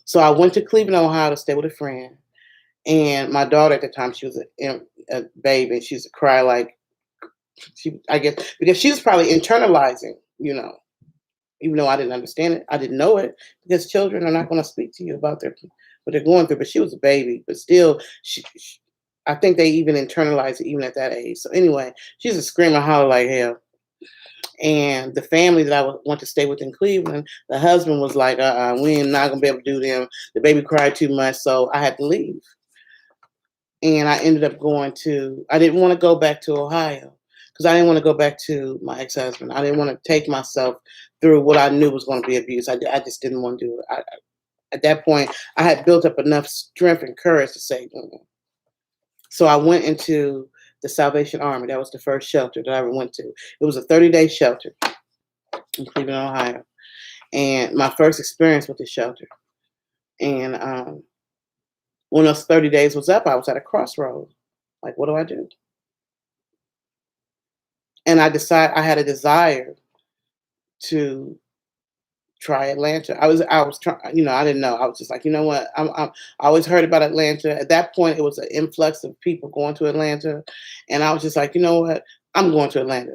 So I went to Cleveland, Ohio to stay with a friend. And my daughter at the time, she was a baby, and she used to cry like I guess because she was probably internalizing, even though I didn't understand it, I didn't know it because children are not going to speak to you about what they're going through. But she was a baby, but still, I think they even internalize it even at that age. So anyway, she used to scream and holler like hell. And the family that I went to stay with in Cleveland, the husband was like, we're not going to be able to do them. The baby cried too much, so I had to leave. And I ended up I didn't want to go back to Ohio because I didn't want to go back to my ex-husband. I didn't want to take myself through what I knew was going to be abuse. I just didn't want to do it. At that point, I had built up enough strength and courage to say, So I went into the Salvation Army. That was the first shelter that I ever went to. It was a 30-day shelter in Cleveland, Ohio. And my first experience with the shelter. And when those 30 days was up, I was at a crossroad. Like, what do I do? And I had a desire to try Atlanta. I was trying, I didn't know. I was just like, you know what? I always heard about Atlanta. At that point, it was an influx of people going to Atlanta, and I was just like, you know what? I'm going to Atlanta.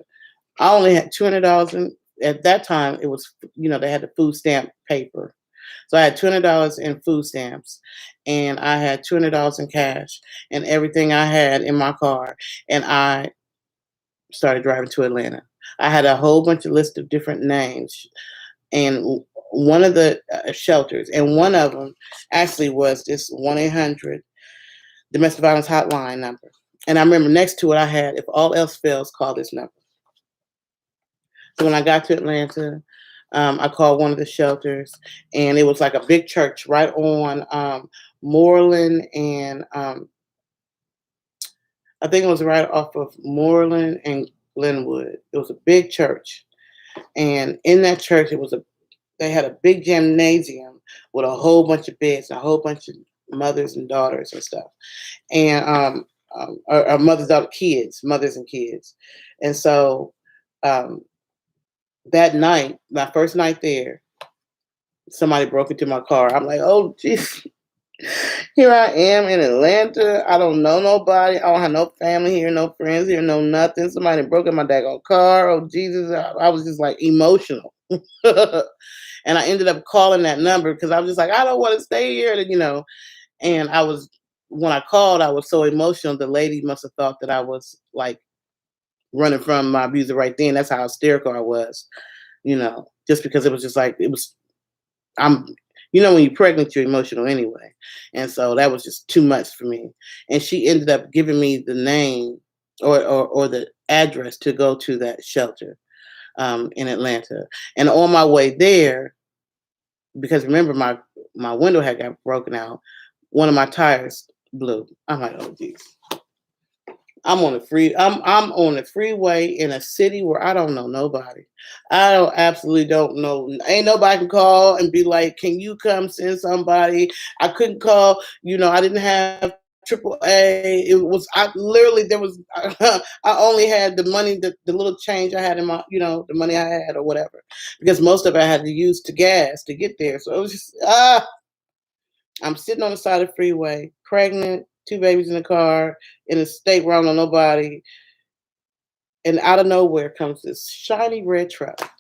I only had $200 in at that time. It was, they had the food stamp paper, so I had $200 in food stamps, and I had $200 in cash, and everything I had in my car, and I started driving to Atlanta. I had a whole bunch of list of different names, and one of the shelters, and one of them actually was this 1-800 domestic violence hotline number. And I remember next to it, I had, if all else fails, call this number. So when I got to Atlanta, I called one of the shelters, and it was like a big church right on Moreland and I think it was right off of Moreland and Glenwood. It was a big church, and in that church, they had a big gymnasium with a whole bunch of beds and a whole bunch of mothers and daughters and stuff, and or mothers, daughter, kids, mothers and kids, and so um, that night, my first night there, somebody broke into my car. I'm like, oh, jeez. Here I am in Atlanta. I don't know nobody. I don't have no family here, no friends here, no nothing. Somebody broke in my daggone car. Oh, Jesus. I was just like emotional. And I ended up calling that number because I was just like, I don't want to stay here. And when I called, I was so emotional. The lady must have thought that I was like running from my abuser right then. That's how hysterical I was, just because it was just like, I'm, when you're pregnant, you're emotional anyway. And so that was just too much for me. And she ended up giving me the name or the address to go to that shelter in Atlanta. And on my way there, because remember my window had got broken out, one of my tires blew. I'm like, oh geez. I'm on the freeway in a city where I don't know nobody. Absolutely don't know. Ain't nobody can call and be like, can you come send somebody? I couldn't call, I didn't have AAA. It was I literally there was I only had the money, the little change I had in my, the money I had or whatever. Because most of it I had to use to gas to get there. So it was just I'm sitting on the side of the freeway, pregnant, two babies in the car, in a state where I don't know nobody. And out of nowhere comes this shiny red truck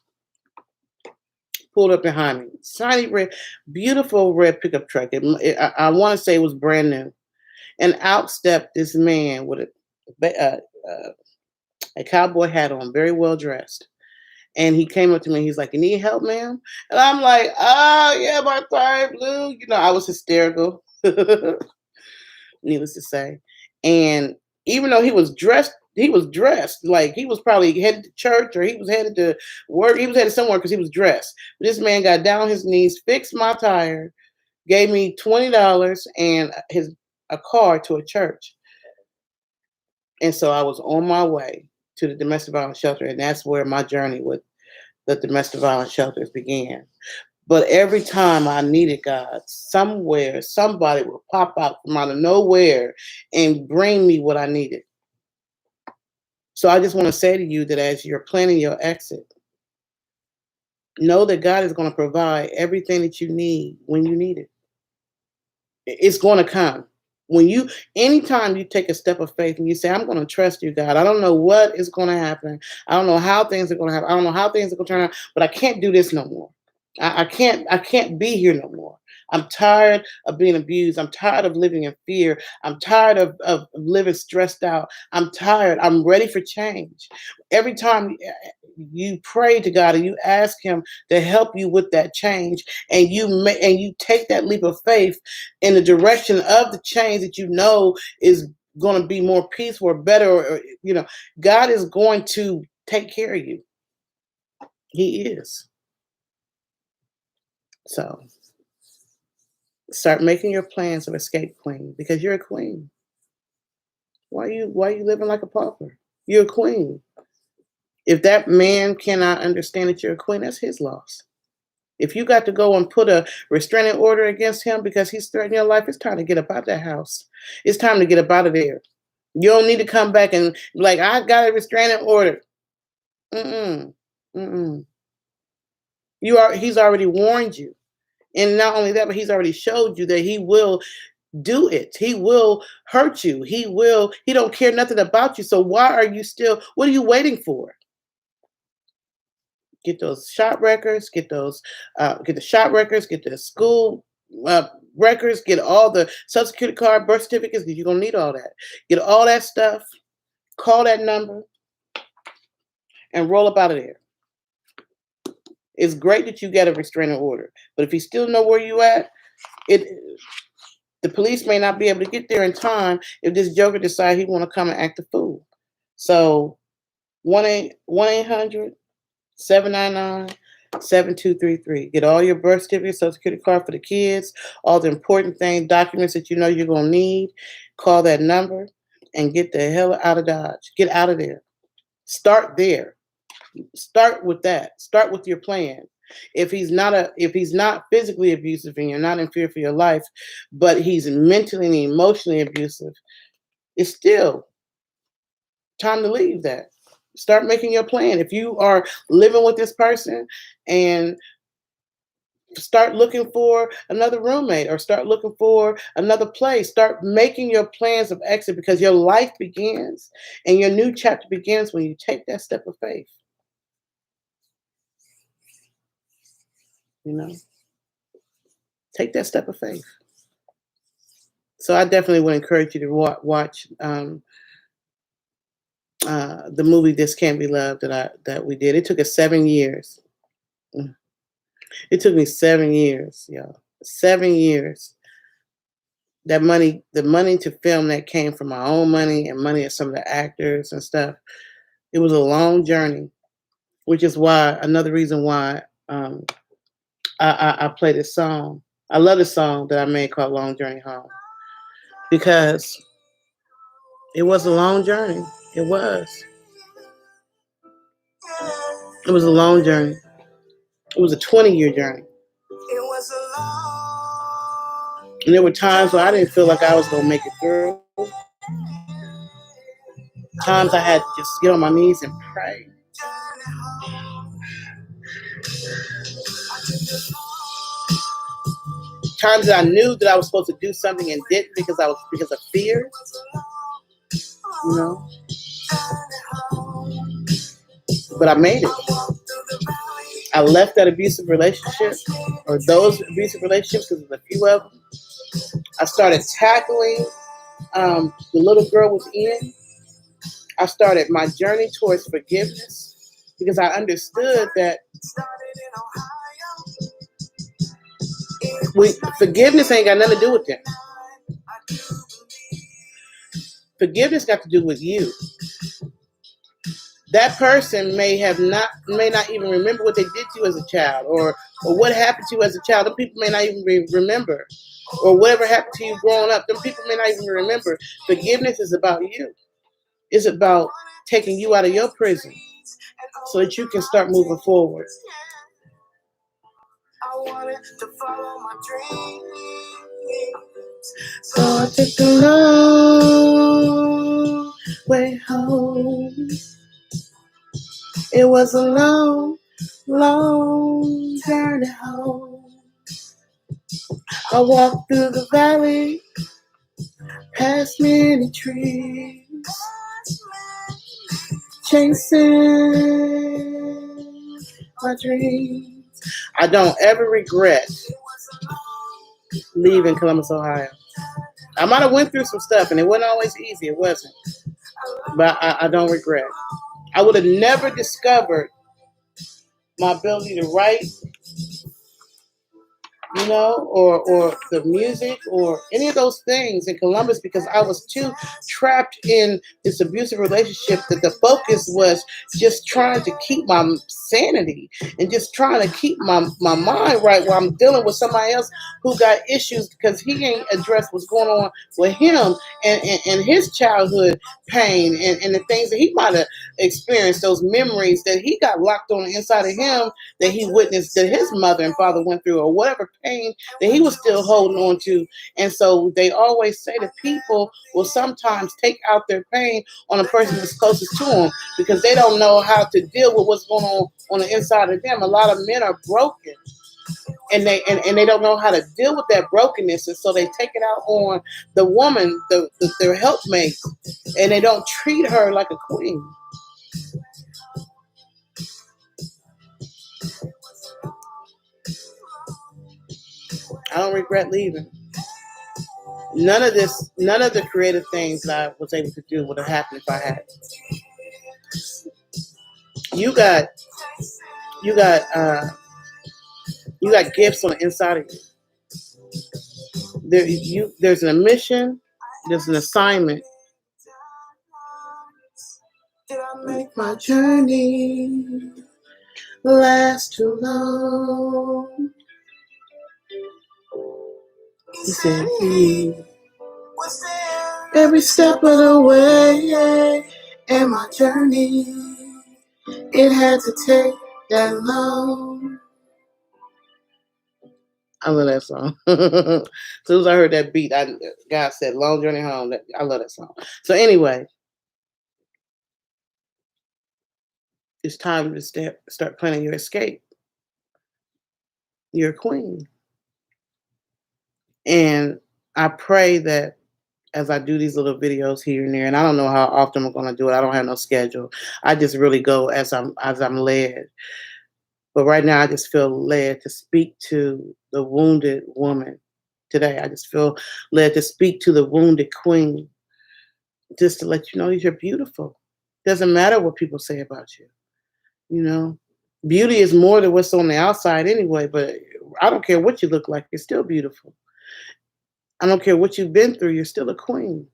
pulled up behind me. Shiny red, beautiful red pickup truck. I want to say it was brand new. And out stepped this man with a cowboy hat on, very well dressed. And he came up to me. He's like, "You need help, ma'am?" And I'm like, "Oh yeah, my tire blew." I was hysterical. Needless to say. And even though he was dressed like he was probably headed to church or he was headed to work. He was headed somewhere because he was dressed. But this man got down on his knees, fixed my tire, gave me $20 and a car to a church. And so I was on my way to the domestic violence shelter, and that's where my journey with the domestic violence shelters began. But every time I needed God, somewhere, somebody would pop out from out of nowhere and bring me what I needed. So I just want to say to you that as you're planning your exit, know that God is going to provide everything that you need when you need it. It's going to come. Anytime you take a step of faith and you say, I'm going to trust you, God. I don't know what is going to happen. I don't know how things are going to happen. I don't know how things are going to turn out, but I can't do this no more. I can't be here no more. I'm tired of being abused. I'm tired of living in fear. I'm tired of living stressed out. I'm tired. I'm ready for change. Every time you pray to God and you ask him to help you with that change, and you take that leap of faith in the direction of the change that is going to be more peaceful or better, God is going to take care of you. He is. So start making your plans of escape, queen, because you're a queen. Why are you living like a pauper? You're a queen. If that man cannot understand that you're a queen, that's his loss. If you got to go and put a restraining order against him because he's threatening your life, it's time to get up out of that house. It's time to get up out of there. You don't need to come back and be like, I got a restraining order. Mm-mm. Mm-mm. He's already warned you. And not only that, but he's already showed you that he will do it. He will hurt you. He don't care nothing about you. So why are you still, what are you waiting for? Get those shop records, get the shop records, get the school records, get all the social security card, birth certificates, because you're going to need all that. Get all that stuff, call that number, and roll up out of there. It's great that you get a restraining order, but if you still know where you at, it the police may not be able to get there in time if this joker decides he want to come and act a fool. So 1-800-799-7233. Get all your birth certificates, social security card for the kids, all the important things, documents that you know you're going to need. Call that number and get the hell out of Dodge. Get out of there. Start there. Start with that. Start with your plan. If he's not physically abusive and you're not in fear for your life, but he's mentally and emotionally abusive, it's still time to leave that. Start making your plan. If you are living with this person, and start looking for another roommate or start looking for another place. Start making your plans of exit, because your life begins and your new chapter begins when you take that step of faith. You know, take that step of faith. So I definitely would encourage you to watch the movie "This Can't Be Love" that we did. It took us 7 years. It took me 7 years, y'all. 7 years. The money to film that came from my own money and money of some of the actors and stuff. It was a long journey, which is why another reason why I play this song. I love this song that I made called "Long Journey Home," because it was a long journey. It was. It was a long journey. It was a 20-year journey. And there were times where I didn't feel like I was going to make it through. Times I had to just get on my knees and pray. Times that I knew that I was supposed to do something and didn't because of fear. You know? But I made it. I left that abusive relationship, or those abusive relationships, because there's a few of them. I started tackling the little girl was in. I started my journey towards forgiveness, because I understood that forgiveness ain't got nothing to do with them. Forgiveness got to do with you. That person may not even remember what they did to you as a child, or what happened to you as a child. Them people may not even remember, or whatever happened to you growing up. Them people may not even remember. Forgiveness is about you. It's about taking you out of your prison so that you can start moving forward. I wanted to follow my dreams, so I took the long way home. It was a long, long journey home. I walked through the valley, past many trees, chasing my dreams. I don't ever regret leaving Columbus, Ohio. I might have went through some stuff, and it wasn't always easy. It wasn't. But I don't regret. I would have never discovered my ability to write, or the music or any of those things in Columbus, because I was too trapped in this abusive relationship that the focus was just trying to keep my sanity and just trying to keep my mind right while I'm dealing with somebody else who got issues, because he ain't addressed what's going on with him and his childhood pain and the things that he might have experienced, those memories that he got locked on the inside of him that he witnessed that his mother and father went through, or whatever pain that he was still holding on to. And so they always say that people will sometimes take out their pain on the person that's closest to them because they don't know how to deal with what's going on the inside of them. A lot of men are broken and they don't know how to deal with that brokenness, and so they take it out on the woman, their helpmate, and they don't treat her like a queen. I don't regret leaving. None of the creative things that I was able to do would have happened if I had. You got you got you got gifts on the inside of you. There's an mission, there's an assignment. Did I make my journey last too long? He said he was there every step of the way, and my journey, it had to take that long. I love that song. As soon as I heard that beat, God said, "Long journey home." I love that song. So anyway, it's time to start planning your escape. You're a queen. And I pray that as I do these little videos here and there, and I don't know how often I'm going to do it. I don't have no schedule. I just really go as I'm led. But right now, I just feel led to speak to the wounded woman today. I just feel led to speak to the wounded queen, just to let you know you're beautiful. Doesn't matter what people say about you. You know, beauty is more than what's on the outside anyway. But I don't care what you look like. You're still beautiful. I don't care what you've been through. You're still a queen.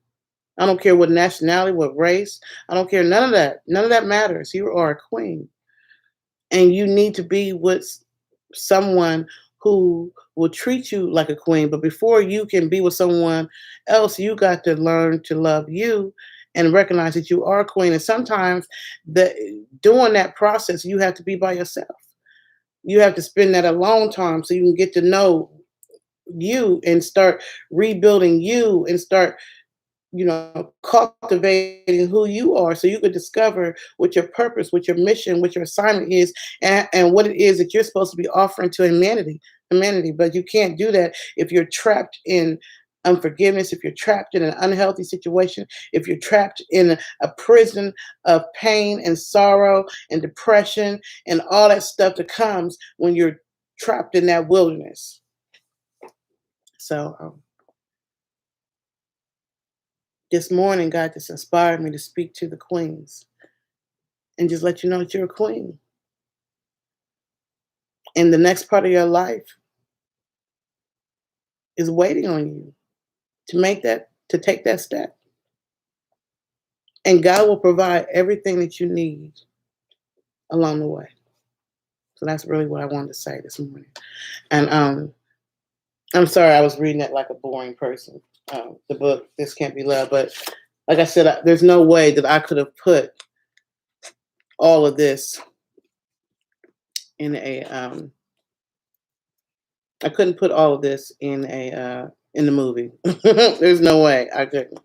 I don't care what nationality, what race. I don't care. None of that. None of that matters. You are a queen. And you need to be with someone who will treat you like a queen. But before you can be with someone else, you got to learn to love you and recognize that you are a queen. And sometimes doing that process, you have to be by yourself. You have to spend that alone time so you can get to know you and start rebuilding you and start cultivating who you are so you can discover what your purpose, what your mission, what your assignment is, and what it is that you're supposed to be offering to humanity. But you can't do that if you're trapped in unforgiveness, if you're trapped in an unhealthy situation, if you're trapped in a prison of pain and sorrow and depression and all that stuff that comes when you're trapped in that wilderness. So this morning, God just inspired me to speak to the queens and just let you know that you're a queen. And the next part of your life is waiting on you to take that step. And God will provide everything that you need along the way. So that's really what I wanted to say this morning. And I'm sorry I was reading it like a boring person. The book, This Can't Be Love. But like I said, there's no way that I could have put all of this in I couldn't put all of this in the movie. There's no way I couldn't.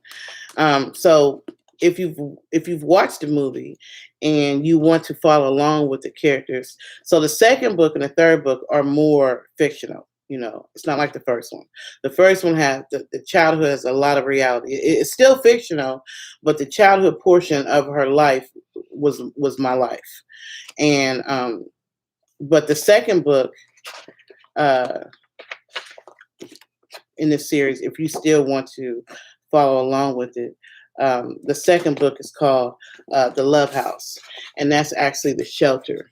So if you've watched the movie and you want to follow along with the characters, so the second book and the third book are more fictional. It's not like the first one. The first one has the childhood has a lot of reality. It's still fictional, but the childhood portion of her life was my life. And but the second book in this series, if you still want to follow along with it, the second book is called The Love House, and that's actually the shelter.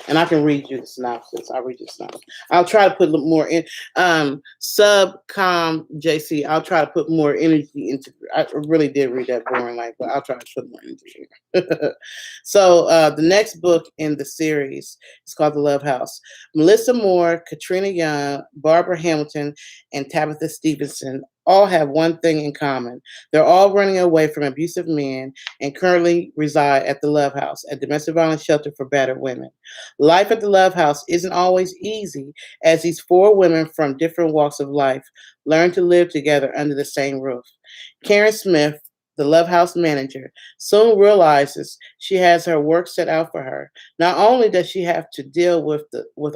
And I can read you the synopsis. I'll read you the synopsis. I'll try to put a little more in. Subcom JC, I'll try to put more energy into. I really did read that boring like, but I'll try to put more energy here. So the next book in the series is called The Love House. Melissa Moore, Katrina Young, Barbara Hamilton, and Tabitha Stevenson all have one thing in common. They're all running away from abusive men and currently reside at the Love House, a domestic violence shelter for battered women. Life at the Love House isn't always easy, as these four women from different walks of life learn to live together under the same roof. Karen Smith, the Love House manager, soon realizes she has her work set out for her. Not only does she have to deal with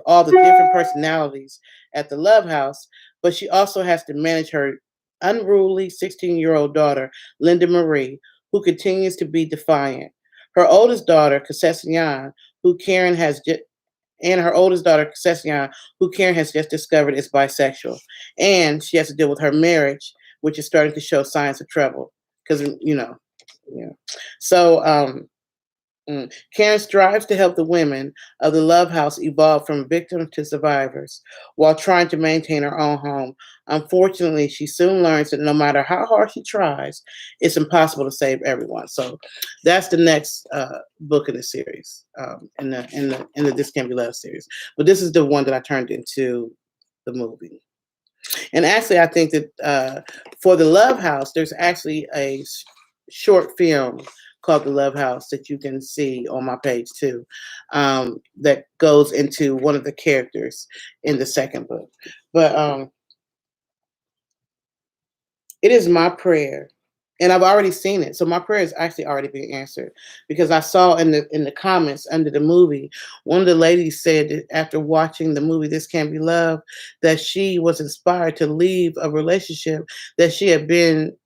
all the different personalities at the Love House, but she also has to manage her unruly 16-year-old daughter, Linda Marie, who continues to be defiant. Her oldest daughter, Cassandra, who Karen has just and her oldest daughter, Cassandra, who Karen has just discovered is bisexual. And she has to deal with her marriage, which is starting to show signs of trouble. Because, yeah. So, Karen strives to help the women of the Love House evolve from victims to survivors while trying to maintain her own home. Unfortunately, she soon learns that no matter how hard she tries, it's impossible to save everyone. So that's the next book in the series, in the This Can't Be Love series. But this is the one that I turned into the movie. And actually, I think that for the Love House, there's actually a short film called The Love House that you can see on my page too, that goes into one of the characters in the second book. But it is my prayer, and I've already seen it. So my prayer is actually already being answered, because I saw in the comments under the movie, one of the ladies said that after watching the movie This Can't Be Love, that she was inspired to leave a relationship that she had been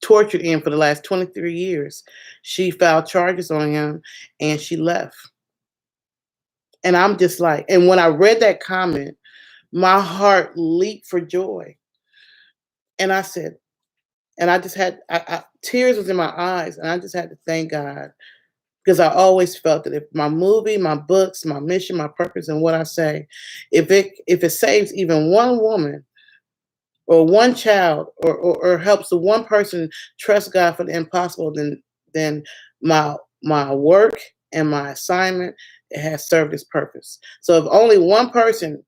tortured in for the last 23 years. She filed charges on him and she left. And I'm just like, and when I read that comment, my heart leaped for joy. And I said, and I just had tears was in my eyes, and I just had to thank God, because I always felt that if my movie, my books, my mission, my purpose, and what I say, if it saves even one woman or one child, or helps the one person trust God for the impossible, then my work and my assignment, it has served its purpose. So if only one person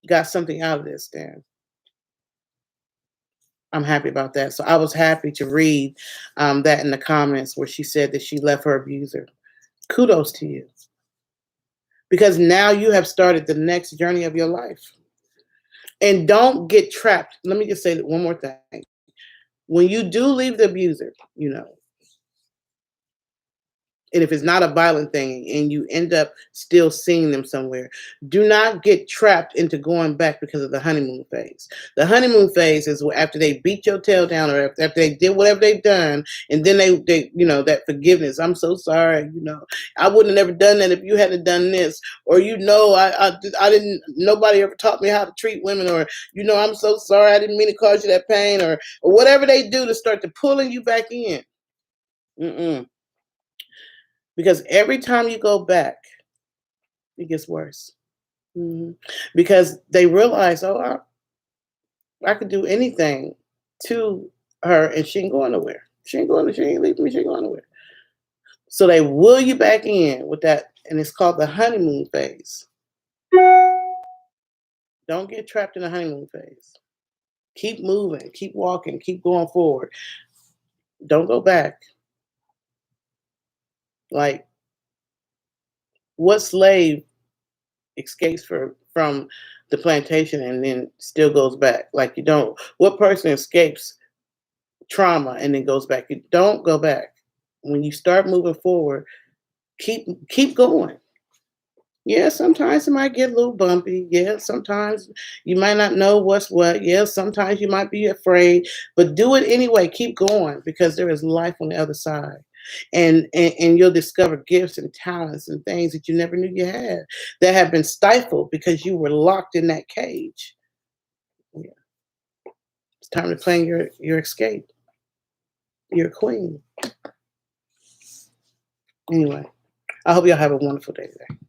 got something out of this, then I'm happy about that. So I was happy to read that in the comments where she said that she left her abuser. Kudos to you, because now you have started the next journey of your life. And don't get trapped. Let me just say one more thing. When you do leave the abuser, and if it's not a violent thing and you end up still seeing them somewhere, do not get trapped into going back because of the honeymoon phase. The honeymoon phase is after they beat your tail down, or after they did whatever they've done, and then they that forgiveness. I'm so sorry. I wouldn't have never done that if you hadn't done this, or I didn't. Nobody ever taught me how to treat women, or I'm so sorry. I didn't mean to cause you that pain, or whatever they do to start to pulling you back in. Mm-mm. Because every time you go back, it gets worse. Mm-hmm. Because they realize, oh, I could do anything to her, and she ain't going nowhere. She ain't leaving me. She ain't going nowhere. So they will you back in with that, and it's called the honeymoon phase. Don't get trapped in the honeymoon phase. Keep moving, keep walking, keep going forward. Don't go back. Like, what slave escapes from the plantation and then still goes back? Like, you don't. What person escapes trauma and then goes back? You don't go back. When you start moving forward, keep going. Yeah, sometimes it might get a little bumpy. Yeah, sometimes you might not know what's what. Yeah, sometimes you might be afraid, but do it anyway. Keep going, because there is life on the other side. And you'll discover gifts and talents and things that you never knew you had, that have been stifled because you were locked in that cage. Yeah. It's time to claim your escape. You're a queen. Anyway, I hope y'all have a wonderful day today.